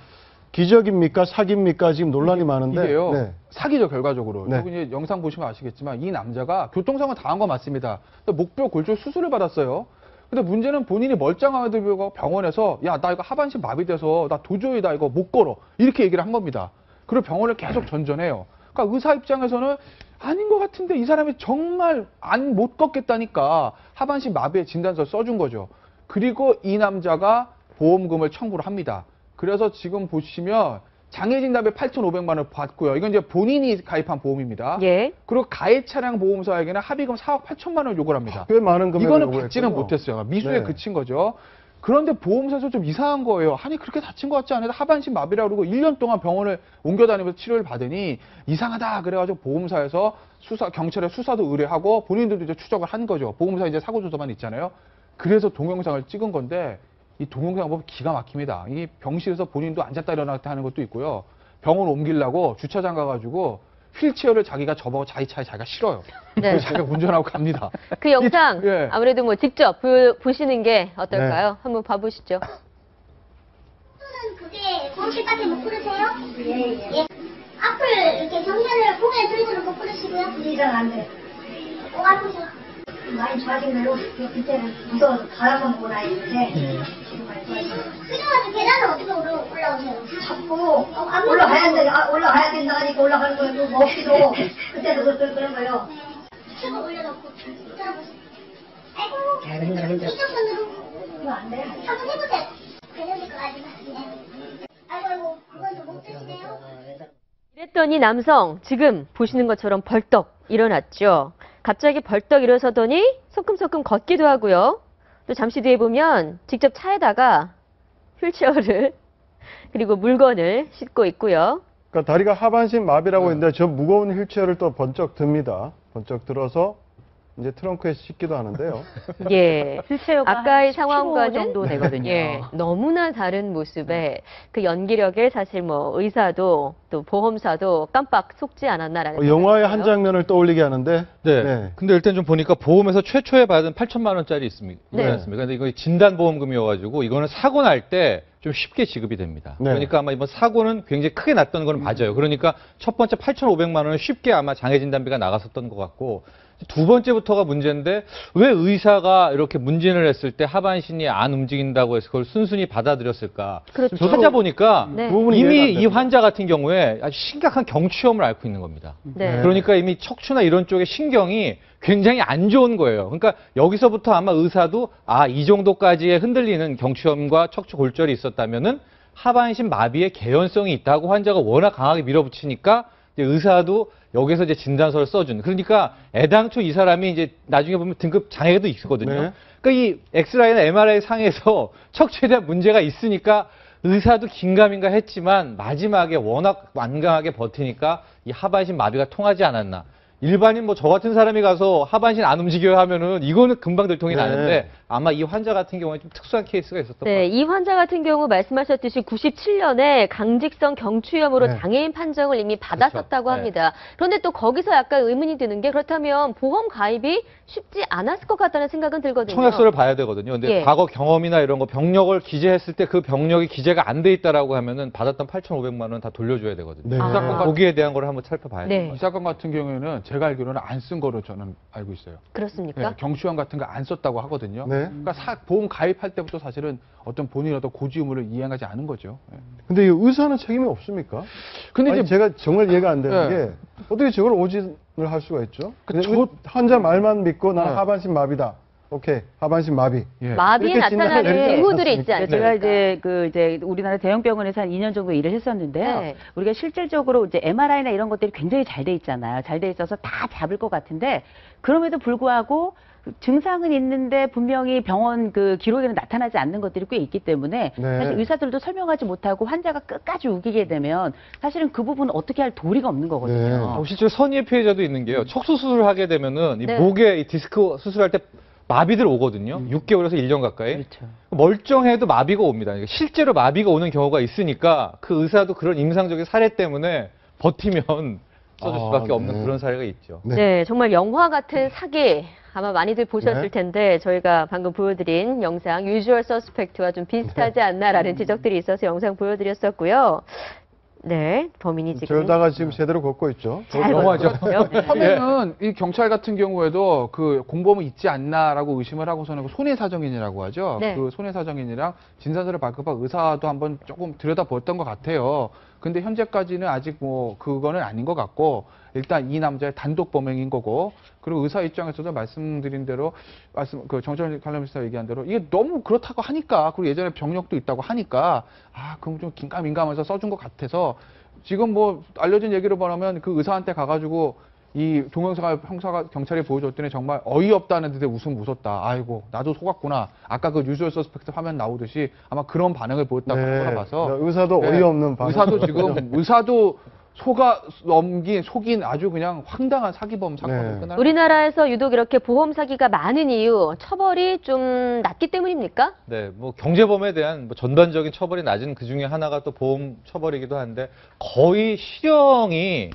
기적입니까? 사기입니까? 지금 논란이 많은데. 이게요. 네. 사기죠, 결과적으로. 네. 여기 이제 영상 보시면 아시겠지만 이 남자가 교통사고 당한 거 맞습니다. 목뼈 골절 수술을 받았어요. 근데 문제는 본인이 멀쩡함에도 불구하고 병원에서 야, 나 이거 하반신 마비돼서 나 도저히 나 이거 못 걸어. 이렇게 얘기를 한 겁니다. 그리고 병원을 계속 전전해요. 그러니까 의사 입장에서는 아닌 것 같은데 이 사람이 정말 못 걷겠다니까 하반신 마비의 진단서를 써준 거죠. 그리고 이 남자가 보험금을 청구를 합니다. 그래서 지금 보시면 장애진단비 8,500만 원을 받고요. 이건 이제 본인이 가입한 보험입니다. 예. 그리고 가해 차량 보험사에게는 합의금 4억 8천만 원을 요구를 합니다. 꽤 많은 금액을 이거는 요구했군요. 받지는 못했어요. 미수에 네. 그친 거죠. 그런데 보험사에서 좀 이상한 거예요. 아니 그렇게 다친 것 같지 않아요? 하반신 마비라고 그러고 1년 동안 병원을 옮겨다니면서 치료를 받으니 이상하다 그래가지고 보험사에서 경찰에 수사도 의뢰하고 본인들도 이제 추적을 한 거죠. 보험사 이제 사고조서만 있잖아요. 그래서 동영상을 찍은 건데 이 동영상 보면 기가 막힙니다. 이 병실에서 본인도 앉았다 일어났다 하는 것도 있고요. 병원 옮기려고 주차장 가가지고 휠체어를 자기가 접어서 자기 차에 자기가 실어요. 네. 자기가 운전하고 갑니다. 그 영상 예. 아무래도 뭐 직접 보시는 게 어떨까요? 네. 한번 봐보시죠. 그게 보험실까지 못 부르세요? 예. 앞을 이렇게 정면을 고개 들고는 못 부르시고요? 이전 안 돼요. 아프세요? 많이 좋아진 걸로 그때는 무서워서 바라만 보고 다니는데 지금 많이 좋아지고. 그동안 계단을 어떻게 올라오세요? 자꾸 올라가야 된다, 올라가야 된다 하니까 올라가는 거예요. 뭐 없이도 그때도 그런 거예요. 최고 올려놓고 들어보세요. 아이고 이쪽 손으로 이거 안 돼요? 한번 해보세요. 되는 거 아직 같은데. 아이고 그건 좀 못 드시네요. 이랬더니 남성 지금 보시는 것처럼 벌떡 일어났죠. 갑자기 벌떡 일어서더니 소끔소끔 걷기도 하고요. 또 잠시 뒤에 보면 직접 차에다가 휠체어를 그리고 물건을 싣고 있고요. 그러니까 다리가 하반신 마비라고 했는데 저 무거운 휠체어를 또 번쩍 듭니다. 번쩍 들어서 이제 트렁크에 싣기도 하는데요. 예. 휠체어가 아까의 한 10kg 상황과는 정도 되거든요. 예, 너무나 다른 모습에 그 연기력에 사실 뭐 의사도 또 보험사도 깜빡 속지 않았나라는 영화의 생각이 한 들어요. 장면을 떠올리게 하는데 네. 네. 근데 일단 좀 보니까 보험에서 최초에 받은 8천만 원짜리 있습니다. 네. 있지 않습니까? 근데 이거 진단보험금이어가지고 이거는 사고 날 때 좀 쉽게 지급이 됩니다. 네. 그러니까 아마 이번 사고는 굉장히 크게 났던 건 맞아요. 그러니까 첫 번째 8,500만 원은 쉽게 아마 장애진단비가 나갔었던 것 같고 두 번째부터가 문제인데 왜 의사가 이렇게 문진을 했을 때 하반신이 안 움직인다고 해서 그걸 순순히 받아들였을까? 그렇죠. 찾아보니까 네. 부분이 이미 이해가 안 이 됩니다. 환자 같은 경우에 아주 심각한 경추염을 앓고 있는 겁니다. 네. 그러니까 이미 척추나 이런 쪽의 신경이 굉장히 안 좋은 거예요. 그러니까 여기서부터 아마 의사도 이 정도까지의 흔들리는 경추염과 척추 골절이 있었다면은 하반신 마비의 개연성이 있다고 환자가 워낙 강하게 밀어붙이니까 이제 의사도 여기서 이제 진단서를 써준. 그러니까 애당초 이 사람이 이제 나중에 보면 등급 장애도 있거든요. 네. 그러니까 이 엑스라이나 MRI 상에서 척추에 대한 문제가 있으니까 의사도 긴가민가 했지만 마지막에 워낙 완강하게 버티니까 이 하반신 마비가 통하지 않았나. 일반인 뭐 저 같은 사람이 가서 하반신 안 움직여야 하면은 이거는 금방 들통이 네. 나는데 아마 이 환자 같은 경우에 좀 특수한 케이스가 있었던 것 네, 같아요. 이 환자 같은 경우 말씀하셨듯이 97년에 강직성 경추염으로 네. 장애인 판정을 이미 받았었다고 그렇죠. 합니다. 그런데 또 거기서 약간 의문이 드는 게 그렇다면 보험 가입이 쉽지 않았을 것 같다는 생각은 들거든요. 청약서를 봐야 되거든요. 근데 예. 과거 경험이나 이런 거 병력을 기재했을 때 그 병력이 기재가 안 돼 있다라고 하면은 받았던 8,500만 원 다 돌려줘야 되거든요. 네. 그러니까 거기에 대한 걸 한번 살펴봐야 돼요. 네. 이 사건 같은 경우에는 제가 알기로는 안 쓴 거로 저는 알고 있어요. 그렇습니까? 네, 경추염 같은 거 안 썼다고 하거든요. 네. 그러니까 보험 가입할 때부터 사실은 어떤 본인의 어떤 고지 의무를 이행하지 않은 거죠. 네. 근데 이 의사는 책임이 없습니까? 근데 아니, 이제 제가 정말 이해가 안 되는 네. 게 어떻게 저걸 오진을 할 수가 있죠? 저- 환자 말만 믿고 나는 네. 하반신 마비다. 오케이, 하반신 마비. 예. 마비에 이렇게 진단을 나타나는 내리지 징후들이 있지 않습니까? 않습니까? 제가 이제 우리나라 대형 병원에서 한 2년 정도 일을 했었는데요. 네. 우리가 실질적으로 이제 MRI나 이런 것들이 굉장히 잘 돼 있잖아요. 잘 돼 있어서 다 잡을 것 같은데 그럼에도 불구하고 증상은 있는데 분명히 병원 그 기록에는 나타나지 않는 것들이 꽤 있기 때문에 네. 사실 의사들도 설명하지 못하고 환자가 끝까지 우기게 되면 사실은 그 부분은 어떻게 할 도리가 없는 거거든요. 실제로 선의의 피해자도 있는 게요. 척수 수술을 하게 되면은 이 네. 목에 이 디스크 수술할 때 마비들 오거든요. 6개월에서 1년 가까이. 그렇죠. 멀쩡해도 마비가 옵니다. 그러니까 실제로 마비가 오는 경우가 있으니까 그 의사도 그런 임상적인 사례 때문에 버티면 써줄 수밖에 없는 네. 그런 사례가 있죠. 네, 정말 영화 같은 사기 아마 많이들 보셨을 네. 텐데 저희가 방금 보여드린 영상 유주얼 서스펙트와 좀 비슷하지 않나라는 지적들이 있어서 영상 보여드렸었고요. 네, 범인이 지금 저러다가 지금 제대로 걷고 있죠. 잘 영화죠. 걷고 있죠. 네. 처음에는 이 경찰 같은 경우에도 그 공범은 있지 않나라고 의심을 하고서는 그 손해사정인이라고 하죠. 네. 그 손해사정인이랑 진단서를 발급한 의사도 한번 조금 들여다보았던 것 같아요. 근데 현재까지는 아직 뭐 그거는 아닌 것 같고 일단 이 남자의 단독 범행인 거고 그리고 의사 입장에서도 말씀드린 대로 그 정철 칼럼니스트가 얘기한 대로 이게 너무 그렇다고 하니까 그리고 예전에 병력도 있다고 하니까 그럼 좀 긴가민가하면서 써준 것 같아서 지금 뭐 알려진 얘기로 말하면 그 의사한테 가가지고 이 동영상을 형사가 경찰에 보여줬더니 정말 어이없다는 듯이 웃었다. 아이고 나도 속았구나. 아까 그 유주얼 서스펙트 화면 나오듯이 아마 그런 반응을 보였다고 네. 봐서 의사도 네. 어이없는 반응. 의사도 지금 의사도 속인 아주 그냥 황당한 사기범 사건으로 끝나. 우리나라에서 유독 이렇게 보험 사기가 많은 이유, 처벌이 좀 낮기 때문입니까? 네, 뭐 경제범에 대한 뭐 전반적인 처벌이 낮은 그 중에 하나가 또 보험 처벌이기도 한데 거의 실형이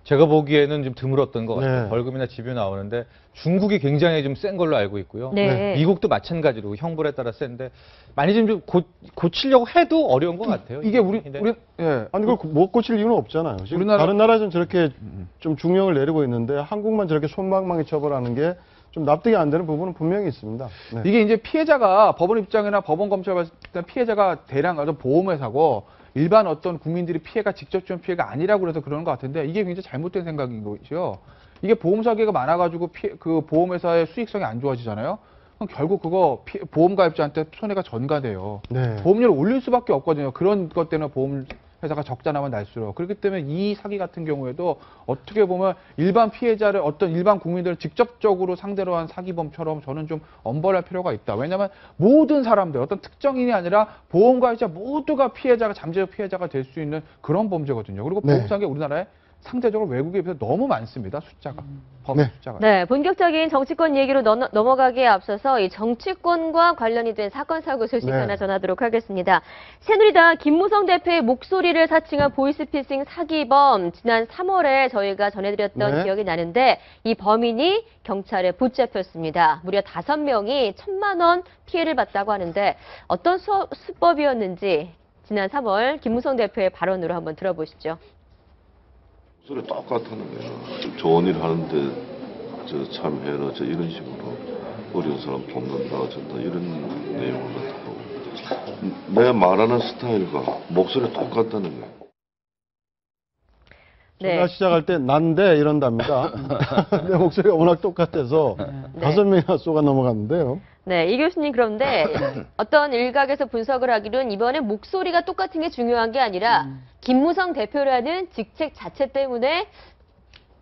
제가 보기에는 좀 드물었던 것 같아요. 네. 벌금이나 집유 나오는데 중국이 굉장히 좀 센 걸로 알고 있고요. 네. 미국도 마찬가지로 형벌에 따라 센데 많이 좀 고치려고 해도 어려운 것 같아요. 이게 우리 아니 그걸 못 고칠 이유는 없잖아요. 지금 다른 나라에서는 저렇게 좀 중형을 내리고 있는데 한국만 저렇게 손방망이 처벌하는 게 좀 납득이 안 되는 부분은 분명히 있습니다. 네. 이게 이제 피해자가 법원 입장이나 법원 검찰 봤을 때 피해자가 대량 어떤 보험회사고 일반 어떤 국민들이 피해가 직접적인 피해가 아니라고 그래서 그러는 것 같은데 이게 굉장히 잘못된 생각인 거죠. 이게 보험 사기가 많아가지고 그 보험회사의 수익성이 안 좋아지잖아요. 그럼 결국 그거 보험 가입자한테 손해가 전가돼요. 네. 보험료를 올릴 수밖에 없거든요. 그런 것 때문에 보험회사가 적자나면 날수록. 그렇기 때문에 이 사기 같은 경우에도 어떻게 보면 일반 피해자를 어떤 일반 국민들을 직접적으로 상대로 한 사기범처럼 저는 좀 엄벌할 필요가 있다. 왜냐하면 모든 사람들, 어떤 특정인이 아니라 보험가입자 모두가 피해자가 잠재적 피해자가 될 수 있는 그런 범죄거든요. 그리고 네. 보험사기 우리나라에 상대적으로 외국에 비해서 너무 많습니다. 숫자가. 숫자가. 네, 본격적인 정치권 얘기로 넘어가기에 앞서서 이 정치권과 관련이 된 사건 사고 소식 하나 전하도록 하겠습니다. 새누리당 김무성 대표의 목소리를 사칭한 보이스피싱 사기범 지난 3월에 저희가 전해드렸던 기억이 나는데 이 범인이 경찰에 붙잡혔습니다. 무려 5명이 1,000만 원 피해를 봤다고 하는데 어떤 수법이었는지 지난 3월 김무성 대표의 발언으로 한번 들어보시죠. 소리 똑같다는 거예요. 좋은 일 하는데 참해라 이런 식으로 어려운 사람 돕는다 이런 내용을 갖고 내가 말하는 스타일과 목소리 똑같다는 거예요. 제가 시작할 때 난데 이런답니다. 내 목소리가 워낙 똑같아서 5명이나 쏘가 넘어갔는데요. 네, 이 교수님 그런데 어떤 일각에서 분석을 하기로는 이번에 목소리가 똑같은 게 중요한 게 아니라 김무성 대표라는 직책 자체 때문에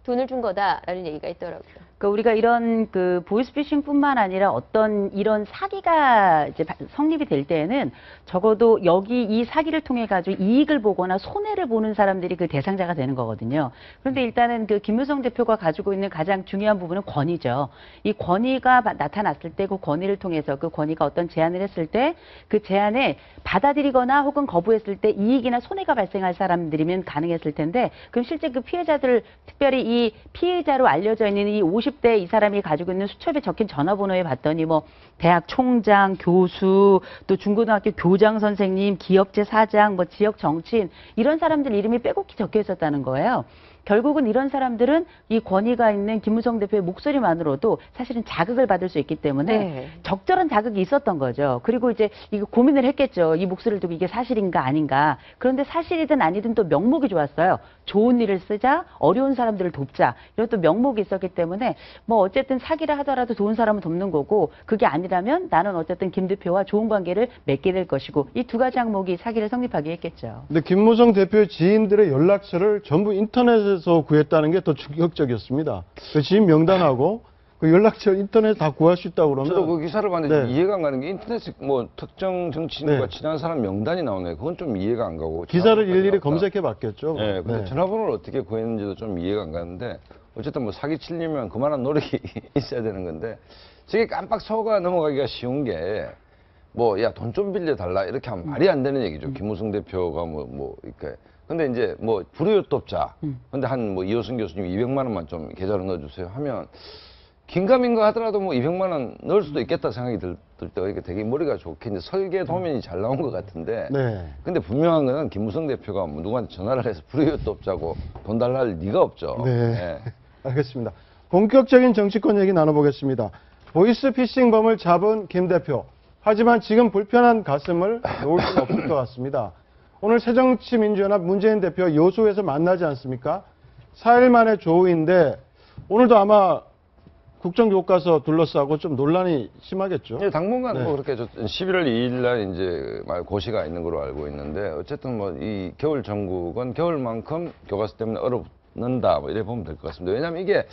돈을 준 거다라는 얘기가 있더라고요. 그러니까 우리가 이런 그 보이스피싱뿐만 아니라 어떤 이런 사기가 이제 성립이 될 때에는 적어도 여기 이 사기를 통해 가지고 이익을 보거나 손해를 보는 사람들이 그 대상자가 되는 거거든요. 그런데 일단은 그 김무성 대표가 가지고 있는 가장 중요한 부분은 권위죠. 이 권위가 나타났을 때 그 권위를 통해서 그 권위가 어떤 제안을 했을 때 그 제안을 받아들이거나 혹은 거부했을 때 이익이나 손해가 발생할 사람들이면 가능했을 텐데 그럼 실제 그 피해자들 특별히 이 피해자로 알려져 있는 이 50대 이 사람이 가지고 있는 수첩에 적힌 전화번호에 봤더니 뭐 대학 총장, 교수, 또 중고등학교 교장 선생님, 기업체 사장, 뭐 지역 정치인 이런 사람들 이름이 빼곡히 적혀 있었다는 거예요. 결국은 이런 사람들은 이 권위가 있는 김무성 대표의 목소리만으로도 사실은 자극을 받을 수 있기 때문에 적절한 자극이 있었던 거죠. 그리고 이제 이거 고민을 했겠죠. 이 목소리를 두고 이게 사실인가 아닌가. 그런데 사실이든 아니든 또 명목이 좋았어요. 좋은 일을 쓰자, 어려운 사람들을 돕자. 이런 또 명목이 있었기 때문에 뭐 어쨌든 사기를 하더라도 좋은 사람은 돕는 거고 그게 아니라면 나는 어쨌든 김 대표와 좋은 관계를 맺게 될 것이고 이 두 가지 항목이 사기를 성립하게 했겠죠. 근데 김무성 대표의 지인들의 연락처를 전부 인터넷에서 구했다는 게 더 충격적이었습니다. 그 지인 명단하고 그 연락처 인터넷 다 구할 수 있다고 그러면 저도 그 기사를 봤는데 이해가 안 가는 게 인터넷 뭐 특정 정치인과 친한 사람 명단이 나오네. 그건 좀 이해가 안 가고. 기사를 일일이 검색해 봤겠죠. 네, 근데 전화번호를 어떻게 구했는지도 좀 이해가 안 가는데 어쨌든 뭐 사기 치려면 그만한 노력이 있어야 되는 건데 저게 깜빡 속아 넘어가기가 쉬운 게 뭐 야 돈 좀 빌려달라 이렇게 하면 말이 안 되는 얘기죠. 김무성 대표가 뭐 이렇게. 근데 이제 뭐 불우유톱자. 근데 한 뭐 이호승 교수님 200만 원만 좀 계좌로 넣어주세요 하면 긴가민가 하더라도 뭐 200만 원 넣을 수도 있겠다 생각이 들 때가 이게 되게 머리가 좋게 이제 설계 도면이 잘 나온 것 같은데. 근데 분명한 거는 김무성 대표가 뭐 누구한테 전화를 해서 불우유톱자고 돈 달라 할 리가 없죠. 알겠습니다. 본격적인 정치권 얘기 나눠보겠습니다. 보이스피싱범을 잡은 김 대표. 하지만 지금 불편한 가슴을 놓을 수는 없을 것 같습니다. 오늘 새정치민주연합 문재인 대표와 여수에서 만나지 않습니까? 4일 만에 조우인데 오늘도 아마 국정교과서 둘러싸고 좀 논란이 심하겠죠? 네, 당분간 뭐 그렇게 11월 2일 날 이제 고시가 있는 걸로 알고 있는데 어쨌든 뭐 이 겨울 전국은 겨울만큼 교과서 때문에 얼어붙는다 뭐 이래 보면 될 것 같습니다. 왜냐하면 이게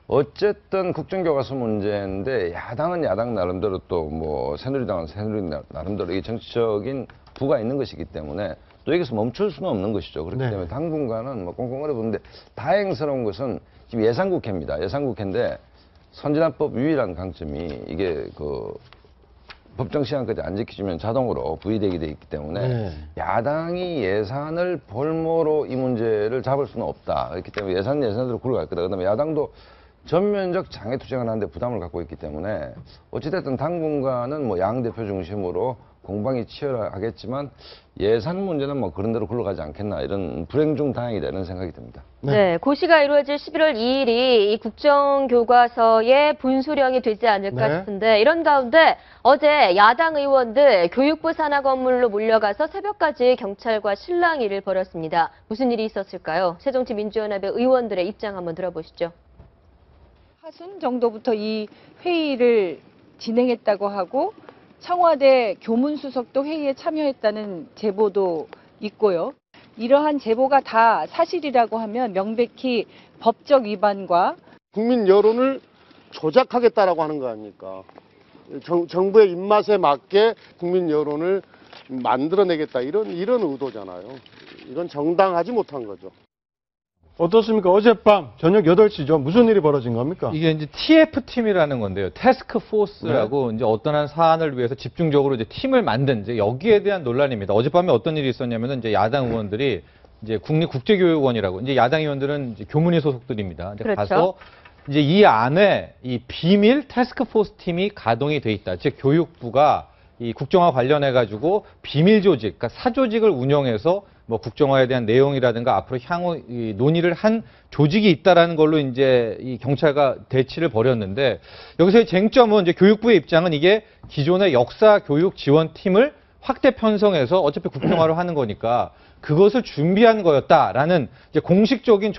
어쨌든 국정교과서 문제인데 야당은 야당 나름대로 또 뭐 새누리당은 새누리당 나름대로 이 정치적인 부가 있는 것이기 때문에 또 여기서 멈출 수는 없는 것이죠. 그렇기 네. 때문에 당분간은 뭐 꽁꽁거려 보는데 다행스러운 것은 지금 예산국회입니다. 예산국회인데 선진화법 유일한 강점이 이게 그 법정 시간까지 안 지켜주면 자동으로 부의되게 돼 있기 때문에 네. 야당이 예산을 볼모로 이 문제를 잡을 수는 없다. 그렇기 때문에 예산대로 굴러갈 거다. 그다음에 야당도 전면적 장애 투쟁을 하는데 부담을 갖고 있기 때문에 어찌됐든 당분간은 뭐 양 대표 중심으로 공방이 치열하겠지만 예산 문제는 뭐 그런 대로 굴러가지 않겠나 이런 불행 중 다행이다 이런 생각이 듭니다. 네, 고시가 이루어질 11월 2일이 이 국정교과서의 분수령이 되지 않을까 네. 싶은데 이런 가운데 어제 야당 의원들 교육부 산하 건물로 몰려가서 새벽까지 경찰과 실랑이를 벌였습니다. 무슨 일이 있었을까요? 새정치민주연합의 의원들의 입장 한번 들어보시죠. 하순 정도부터 이 회의를 진행했다고 하고 청와대 교문수석도 회의에 참여했다는 제보도 있고요. 이러한 제보가 다 사실이라고 하면 명백히 법적 위반과 국민 여론을 조작하겠다라고 하는 거 아닙니까? 정부의 입맛에 맞게 국민 여론을 만들어내겠다 이런 의도잖아요. 이건 정당하지 못한 거죠. 어떻습니까? 어젯밤 저녁 8시죠. 무슨 일이 벌어진 겁니까? 이게 이제 TF팀이라는 건데요. 태스크 포스라고 이제 어떤 한 사안을 위해서 집중적으로 이제 팀을 만든 이제 여기에 대한 논란입니다. 어젯밤에 어떤 일이 있었냐면은 이제 야당 의원들이 이제 국립국제교육원이라고 이제 야당 의원들은 이제 교문위 소속들입니다. 이제 그렇죠. 가서 이제 이 안에 이 비밀 태스크 포스 팀이 가동이 돼 있다. 즉 교육부가 이 국정화 관련해 가지고 비밀 조직, 그러니까 사조직을 운영해서 뭐 국정화에 대한 내용이라든가 앞으로 향후 이 논의를 한 조직이 있다라는 걸로 이제 이 경찰과 대치를 벌였는데 여기서의 쟁점은 이제 교육부의 입장은 이게 기존의 역사 교육 지원팀을 확대 편성해서 어차피 국정화를 하는 거니까 그것을 준비한 거였다라는 이제 공식적인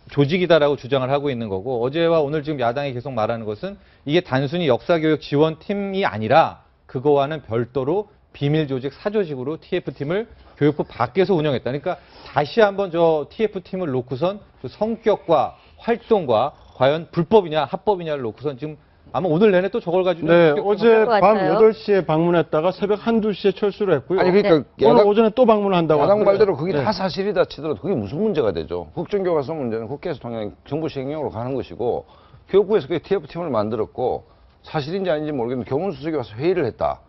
조직이다라고 주장을 하고 있는 거고 어제와 오늘 지금 야당이 계속 말하는 것은 이게 단순히 역사 교육 지원팀이 아니라 그거와는 별도로 비밀 조직 사조직으로 TF팀을 교육부 밖에서 운영했다. 그러니까 다시 한번 저 TF팀을 놓고선 그 성격과 활동과 과연 불법이냐 합법이냐를 놓고선 지금 아마 오늘 내내 또 저걸 가지고 네, 어제 밤 8시에 방문했다가 새벽 1, 2시에 철수를 했고요. 아니 그러니까 오늘 오전에 또 방문한다고 야당 하고요. 말대로 그게 네. 다 사실이다 치더라도 그게 무슨 문제가 되죠. 국정교과서 문제는 국회에서 통해 정부 시행령으로 가는 것이고 교육부에서 그 TF팀을 만들었고 사실인지 아닌지 모르겠는데 교문수석이 와서 회의를 했다.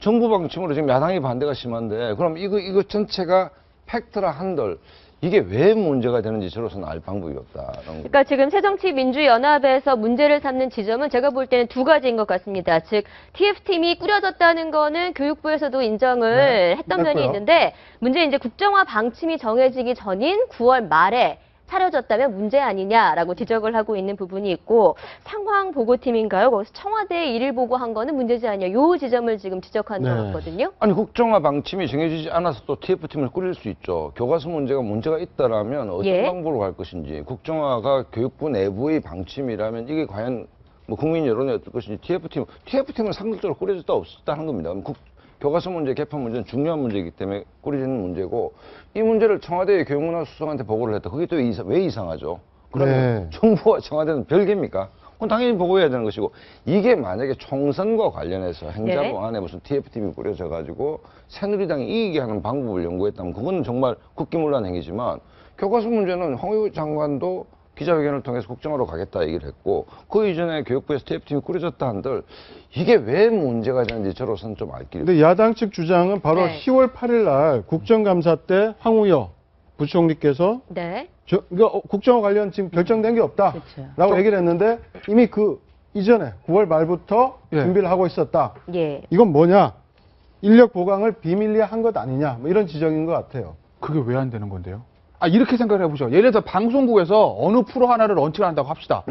정부 방침으로 지금 야당의 반대가 심한데 그럼 이거 전체가 팩트라 한들 이게 왜 문제가 되는지 저로서는 알 방법이 없다. 그러니까 지금 새정치민주연합에서 문제를 삼는 지점은 제가 볼 때는 두 가지인 것 같습니다. 즉 TF팀이 꾸려졌다는 거는 교육부에서도 인정을 했던 면이 있는데 문제는 이제 국정화 방침이 정해지기 전인 9월 말에 차려졌다면 문제 아니냐라고 지적을 하고 있는 부분이 있고 상황보고팀인가요? 거기서 청와대에 일을 보고한 거는 문제지 않냐. 요 지점을 지금 지적하는 것 같거든요. 아니 국정화 방침이 정해지지 않아서 또 TF팀을 꾸릴 수 있죠. 교과서 문제가 있다라면 어떤 방법으로 갈 것인지 국정화가 교육부 내부의 방침이라면 이게 과연 뭐 국민 여론이 어떨 것인지 TF팀을 상극적으로 꾸려졌다 없었다 하는 겁니다. 교과서 문제, 개편 문제는 중요한 문제이기 때문에 꾸려지는 문제고 이 문제를 청와대 교육문화수석한테 보고를 했다. 그게 또 왜 이상하죠? 그러면 정부와 청와대는 별개입니까? 그건 당연히 보고해야 되는 것이고 이게 만약에 총선과 관련해서 행자부 안에 무슨 TF팀이 꾸려져 가지고 새누리당이 이기게 하는 방법을 연구했다면 그건 정말 국기문란 행위지만 교과서 문제는 황교안 장관도 기자회견을 통해서 국정화로 가겠다 얘기를 했고 그 이전에 교육부에서 TF팀이 꾸려졌다 한들 이게 왜 문제가 되는지 저로서는 좀 알 길이 없어요. 근데 야당 측 주장은 바로 10월 8일 날 국정감사 때 황우여 부총리께서 국정화 관련 지금 결정된 게 없다라고 얘기를 했는데 이미 그 이전에 9월 말부터 준비를 하고 있었다. 이건 뭐냐? 인력 보강을 비밀리에 한 것 아니냐? 뭐 이런 지적인 것 같아요. 그게 왜 안 되는 건데요? 이렇게 생각을 해보죠. 예를 들어 방송국에서 어느 프로 하나를 런칭을 한다고 합시다.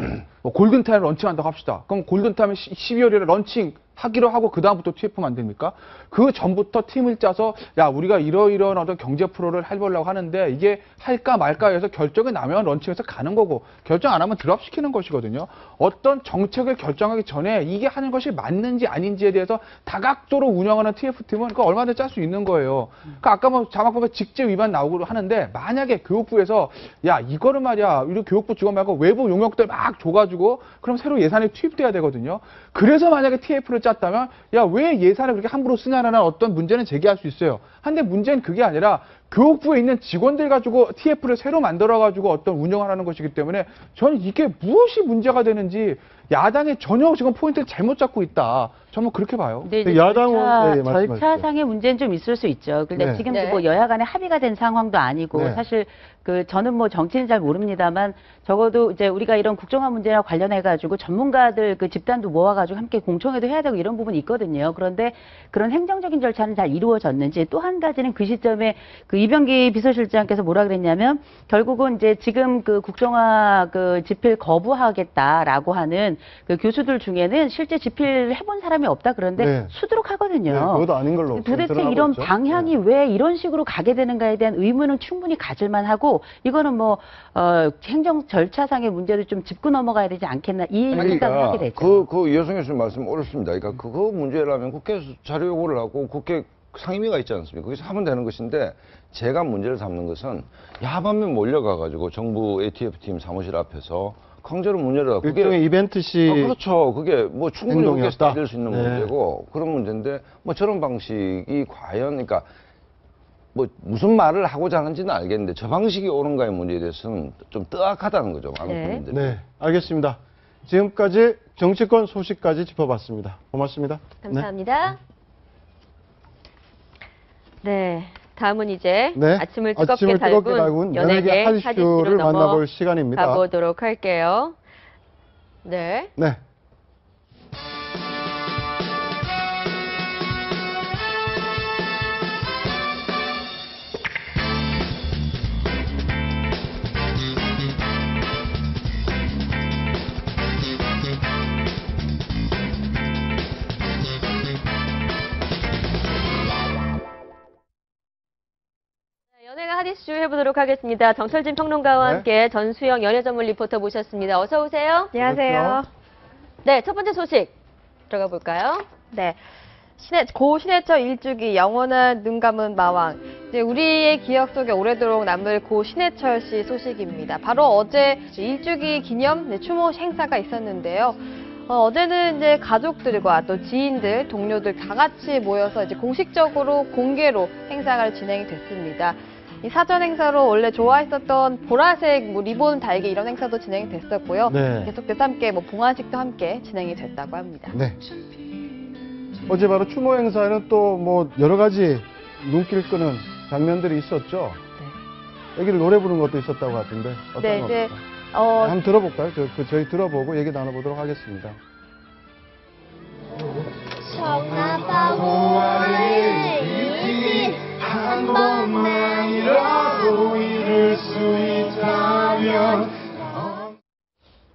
뭐 골든타임을 런칭한다고 합시다. 그럼 골든타임을 12월에 런칭하기로 하고 그 다음부터 TF 만듭니까? 그 전부터 팀을 짜서 야 우리가 이러이러한 어떤 경제 프로를 해보려고 하는데 이게 할까 말까 해서 결정이 나면 런칭해서 가는 거고 결정 안 하면 드랍시키는 것이거든요. 어떤 정책을 결정하기 전에 이게 하는 것이 맞는지 아닌지에 대해서 다각도로 운영하는 TF팀은 그거 얼마든지 짤 수 있는 거예요. 그러니까 아까 뭐 자막 보면 직제 위반 나오고 하는데 만약에 교육부에서 야 이거를 말이야 우리 교육부 직원 말고 외부 용역들 막 줘가지고 그럼 새로 예산이 투입돼야 되거든요. 그래서 만약에 TF를 짰다면 야, 왜 예산을 그렇게 함부로 쓰냐라는 어떤 문제는 제기할 수 있어요. 한데 문제는 그게 아니라 교육부에 있는 직원들 가지고 TF를 새로 만들어가지고 어떤 운영을 하는 것이기 때문에 저는 이게 무엇이 문제가 되는지 야당이 전혀 지금 포인트를 잘못 잡고 있다. 저는 그렇게 봐요. 네, 야당은 절차상의 문제는 좀 있을 수 있죠. 근데 네. 지금 네. 뭐 여야 간에 합의가 된 상황도 아니고 네. 사실 저는 뭐 정치는 잘 모릅니다만 적어도 이제 우리가 이런 국정화 문제와 관련해 가지고 전문가들 그 집단도 모아가지고 함께 공청회도 해야 되고 이런 부분이 있거든요. 그런데 그런 행정적인 절차는 잘 이루어졌는지 또 한 가지는 그 시점에 그 이병기 비서실장께서 뭐라 그랬냐면 결국은 이제 지금 그 국정화 그 집필 거부하겠다라고 하는 그 교수들 중에는 실제 집필 해본 사람이 없다 그런데 네. 수두룩하거든요. 네, 그것도 아닌 걸로 도대체 드러나고 이런 있죠. 방향이 왜 이런 식으로 가게 되는가에 대한 의문은 충분히 가질만 하고 이거는 뭐 행정 절차상의 문제도 좀 짚고 넘어가야 되지 않겠나 이 생각을 하게 되죠. 그 여성 교수님 말씀 옳습니다. 그러니까 그거 문제라면 국회에서 자료 요구를 하고 국회 상임위가 있지 않습니까? 거기서 하면 되는 것인데 제가 문제를 삼는 것은 야반면 몰려가가지고 정부 ATF팀 사무실 앞에서 강제로 문 열어라. 그게 일종의 이벤트식 그렇죠. 그게 뭐 충분히 행동이었다. 될 수 있는 네. 문제고 그런 문제인데 뭐 저런 방식이 과연 그러니까 뭐 무슨 말을 하고자 하는지는 알겠는데 저 방식이 옳은가의 문제에 대해서는 좀 뜨악하다는 거죠. 많은 국민들이. 네, 알겠습니다. 지금까지 정치권 소식까지 짚어봤습니다. 고맙습니다. 감사합니다. 네, 다음은 이제 네, 아침을 뜨겁게 달군 연예계 핫이슈를 만나볼 시간입니다. 가보도록 할게요. 네. 네. 연예가 핫이슈 해보도록 하겠습니다. 정철진 평론가와 네. 함께 전수영 연예전문 리포터 모셨습니다. 어서 오세요. 안녕하세요. 네, 첫 번째 소식 들어가 볼까요? 네. 고 신해철 일주기 영원한 눈 감은 마왕. 이제 우리의 기억 속에 오래도록 남을 고 신해철 씨 소식입니다. 바로 어제 일주기 기념 추모 행사가 있었는데요. 어제는 이제 가족들과 또 지인들, 동료들 다 같이 모여서 이제 공식적으로 공개로 행사가 진행이 됐습니다. 이 사전 행사로 원래 좋아했었던 보라색 뭐 리본 달기 이런 행사도 진행이 됐었고요. 네. 계속돼서 함께 뭐 봉화식도 함께 진행이 됐다고 합니다. 네. 어제 바로 추모 행사에는 또 뭐 여러 가지 눈길 끄는 장면들이 있었죠. 네. 여기를 노래 부르는 것도 있었다고 하던데 어떤 네, 겁니까? 이제 한번 들어볼까요? 저희 들어보고 얘기 나눠보도록 하겠습니다. 청아파호와의 이길 한 번만이라도 이룰 수 있다면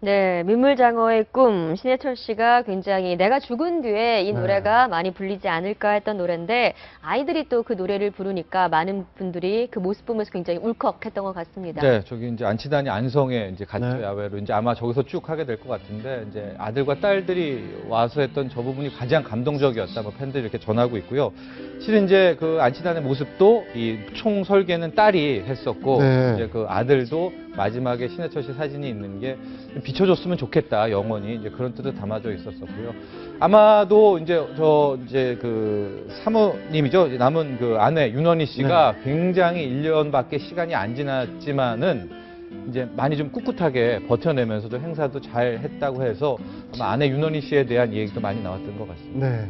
네, 민물장어의 꿈. 신해철 씨가 굉장히 내가 죽은 뒤에 이 노래가 많이 불리지 않을까 했던 노래인데 아이들이 또 그 노래를 부르니까 많은 분들이 그 모습 보면서 굉장히 울컥했던 것 같습니다. 네, 저기 이제 안치단이 안성에 이제 가짜 네. 야외로 이제 아마 저기서 쭉 하게 될 것 같은데 이제 아들과 딸들이 와서 했던 저 부분이 가장 감동적이었다. 뭐 팬들이 이렇게 전하고 있고요. 실은 이제 그 안치단의 모습도 이 총 설계는 딸이 했었고 네. 이제 그 아들도 마지막에 신해철 씨 사진이 있는 게 비춰줬으면 좋겠다. 영원히 이제 그런 뜻을 담아져 있었었고요. 아마도 이제 그 사모님이죠. 남은 그 아내 윤원희 씨가 굉장히 1년밖에 시간이 안 지났지만은 이제 많이 좀 꿋꿋하게 버텨내면서도 행사도 잘 했다고 해서 아마 아내 윤원희 씨에 대한 얘기도 많이 나왔던 것 같습니다. 네.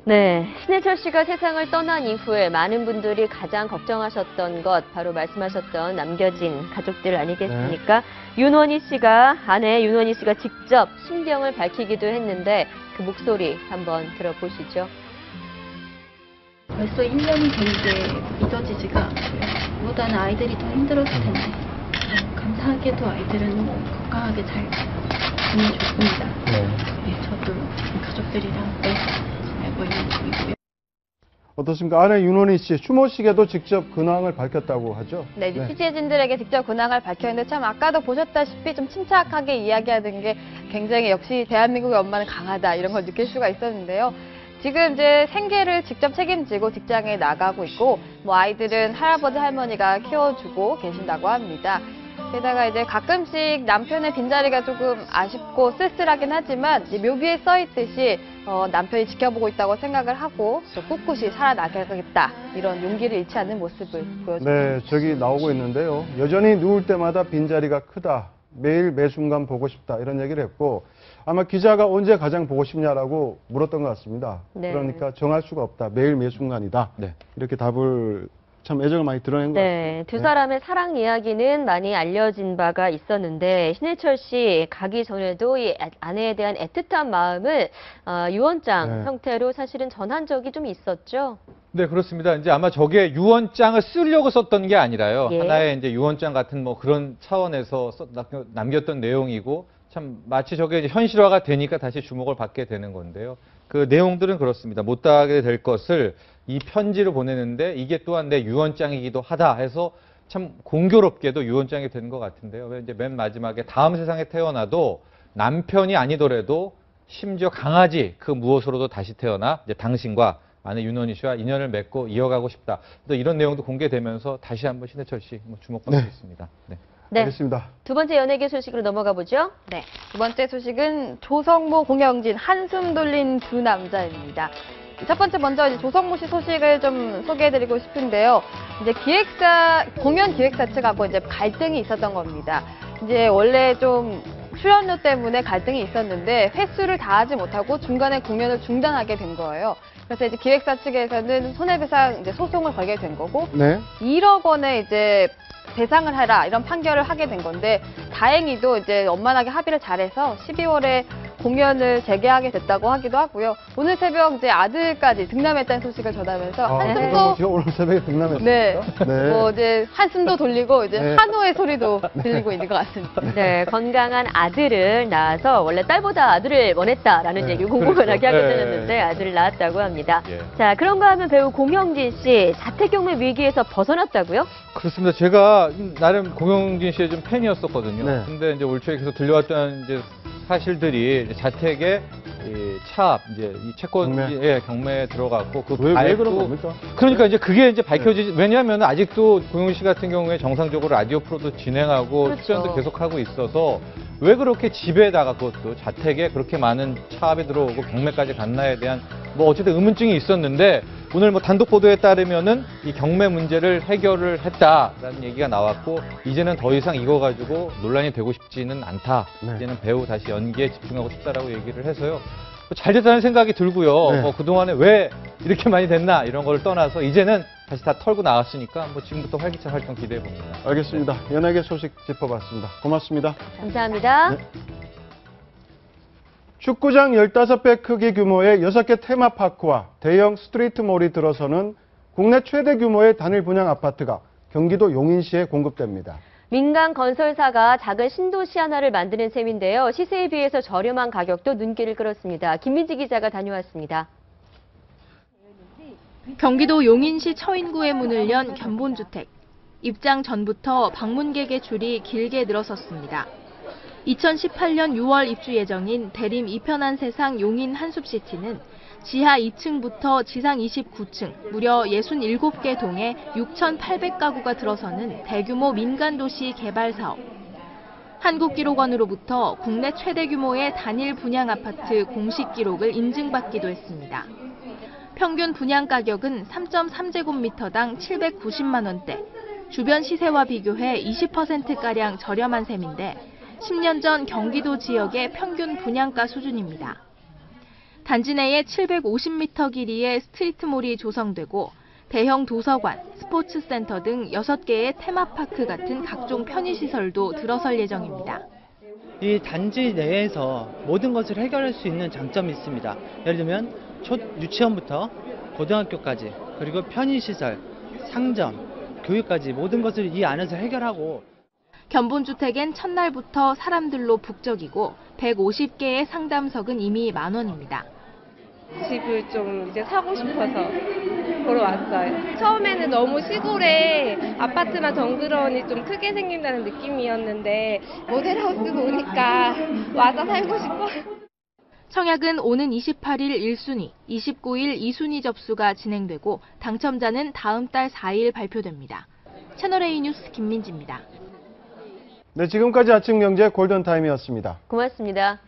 네, 신해철 씨가 세상을 떠난 이후에 많은 분들이 가장 걱정하셨던 것 바로 말씀하셨던 남겨진 가족들 아니겠습니까? 윤원희 씨가 아내 윤원희 씨가 직접 신병을 밝히기도 했는데 그 목소리 한번 들어보시죠. 벌써 1년이 됐는데 믿어지지가 않고요. 보다는 아이들이 더 힘들었을 텐데 감사하게도 아이들은 건강하게 잘 지내줬습니다. 네, 저도 가족들이랑 지내고 있는 중이고요. 어떻습니까? 아내 윤원희 씨 추모식에도 직접 근황을 밝혔다고 하죠. 네, 이제 취재진들에게 직접 근황을 밝혔는데 참 아까도 보셨다시피 좀 침착하게 이야기하는 게 굉장히 역시 대한민국의 엄마는 강하다 이런 걸 느낄 수가 있었는데요. 지금 이제 생계를 직접 책임지고 직장에 나가고 있고 뭐 아이들은 할아버지 할머니가 키워주고 계신다고 합니다. 게다가 이제 가끔씩 남편의 빈자리가 조금 아쉽고 쓸쓸하긴 하지만 이제 묘비에 써있듯이 남편이 지켜보고 있다고 생각을 하고 또 꿋꿋이 살아나가겠다 이런 용기를 잃지 않는 모습을 보여줍니다. 네, 저기 나오고 있는데요. 여전히 누울 때마다 빈자리가 크다. 매일 매 순간 보고 싶다. 이런 얘기를 했고 아마 기자가 언제 가장 보고 싶냐라고 물었던 것 같습니다. 네. 그러니까 정할 수가 없다. 매일 매 순간이다. 네. 이렇게 답을 참 애정을 많이 드러낸 것 같습니다. 네, 두 사람의 사랑 이야기는 많이 알려진 바가 있었는데 신해철 씨 가기 전에도 이 아내에 대한 애틋한 마음을 유언장 형태로 사실은 전한 적이 좀 있었죠. 네, 그렇습니다. 이제 아마 저게 유언장을 쓰려고 썼던 게 아니라요. 예. 하나의 이제 유언장 같은 뭐 그런 차원에서 남겼던 내용이고 참 마치 저게 이제 현실화가 되니까 다시 주목을 받게 되는 건데요. 그 내용들은 그렇습니다. 못다하게 될 것을 이 편지를 보내는데 이게 또한 내 유언장이기도 하다 해서 참 공교롭게도 유언장이 된 것 같은데요. 이제 맨 마지막에 다음 세상에 태어나도 남편이 아니더라도 심지어 강아지 그 무엇으로도 다시 태어나 이제 당신과 아내 윤원희 씨와 인연을 맺고 이어가고 싶다. 또 이런 내용도 공개되면서 다시 한번 신해철 씨 주목받고 있습니다. 네. 네. 알겠습니다. 두 번째 연예계 소식으로 넘어가 보죠. 네. 두 번째 소식은 조성모, 공영진 한숨 돌린 두 남자입니다. 첫 번째 먼저 이제 조성모 씨 소식을 좀 소개해드리고 싶은데요. 이제 공연 기획사 측하고 이제 갈등이 있었던 겁니다. 이제 원래 좀 출연료 때문에 갈등이 있었는데 횟수를 다하지 못하고 중간에 공연을 중단하게 된 거예요. 그래서 이제 기획사 측에서는 손해배상 이제 소송을 걸게 된 거고, 네. 1억 원의 이제 배상을 해라 이런 판결을 하게 된 건데 다행히도 이제 원만하게 합의를 잘해서 12월에 공연을 재개하게 됐다고 하기도 하고요. 오늘 새벽 이제 아들까지 등남했다는 소식을 전하면서 한숨도 오늘 새벽에 등남했습니다. 네. 네. 뭐 이제 한숨도 돌리고 이제 네. 한호의 소리도 들리고 있는 것 같습니다. 네, 건강한 아들을 낳아서 원래 딸보다 아들을 원했다라는 얘기 공공연하게 하게 되었는데 아들을 낳았다고 합니다. 자, 그런가 하면 배우 공영진 씨 자택경매 위기에서 벗어났다고요? 그렇습니다. 제가 나름 공영진 씨의 좀 팬이었었거든요. 네. 근데 이제 올 초에 계속 들려왔던 이제 사실들이 이제 자택에 이 차압, 이제 이 채권 경매에 들어갔고 왜 그런 겁니까? 그러니까 이제 그게 이제 밝혀지지. 왜냐하면 아직도 공영 씨 같은 경우에 정상적으로 라디오 프로도 진행하고 출연도 계속하고 있어서 왜 그렇게 집에다가 그것도 자택에 그렇게 많은 차압이 들어오고 경매까지 갔나에 대한 뭐 어쨌든 의문증이 있었는데 오늘 뭐 단독 보도에 따르면은 이 경매 문제를 해결을 했다라는 얘기가 나왔고 이제는 더 이상 이거 가지고 논란이 되고 싶지는 않다. 이제는 배우 다시 연기에 집중하고 싶다라고 얘기를 해서요. 잘 됐다는 생각이 들고요. 뭐 그동안에 왜 이렇게 많이 됐나 이런 걸 떠나서 이제는 다시 다 털고 나왔으니까 뭐 지금부터 활기찬 활동 기대해 봅니다. 알겠습니다. 연예계 소식 짚어봤습니다. 고맙습니다. 감사합니다. 네. 축구장 15배 크기 규모의 6개 테마파크와 대형 스트리트몰이 들어서는 국내 최대 규모의 단일 분양 아파트가 경기도 용인시에 공급됩니다. 민간 건설사가 작은 신도시 하나를 만드는 셈인데요. 시세에 비해서 저렴한 가격도 눈길을 끌었습니다. 김민지 기자가 다녀왔습니다. 경기도 용인시 처인구에 문을 연 견본주택. 입장 전부터 방문객의 줄이 길게 늘어섰습니다. 2018년 6월 입주 예정인 대림 이편한 세상 용인 한숲시티는 지하 2층부터 지상 29층, 무려 67개 동에 6,800가구가 들어서는 대규모 민간도시 개발 사업. 한국기록원으로부터 국내 최대 규모의 단일 분양 아파트 공식 기록을 인증받기도 했습니다. 평균 분양 가격은 3.3제곱미터당 790만 원대, 주변 시세와 비교해 20%가량 저렴한 셈인데 10년 전 경기도 지역의 평균 분양가 수준입니다. 단지 내에 750m 길이의 스트리트몰이 조성되고 대형 도서관, 스포츠센터 등 6개의 테마파크 같은 각종 편의시설도 들어설 예정입니다. 이 단지 내에서 모든 것을 해결할 수 있는 장점이 있습니다. 예를 들면 유치원부터 고등학교까지 그리고 편의시설, 상점, 교육까지 모든 것을 이 안에서 해결하고 견본주택엔 첫날부터 사람들로 북적이고 150개의 상담석은 이미 만원입니다. 집을 좀 이제 사고 싶어서 보러 왔어요. 처음에는 너무 시골에 아파트만 덩그러니 좀 크게 생긴다는 느낌이었는데 모델하우스 보니까 와서 살고 싶어요. 청약은 오는 28일 1순위, 29일 2순위 접수가 진행되고 당첨자는 다음 달 4일 발표됩니다. 채널A 뉴스 김민지입니다. 네, 지금까지 아침 경제 골든타임이었습니다. 고맙습니다.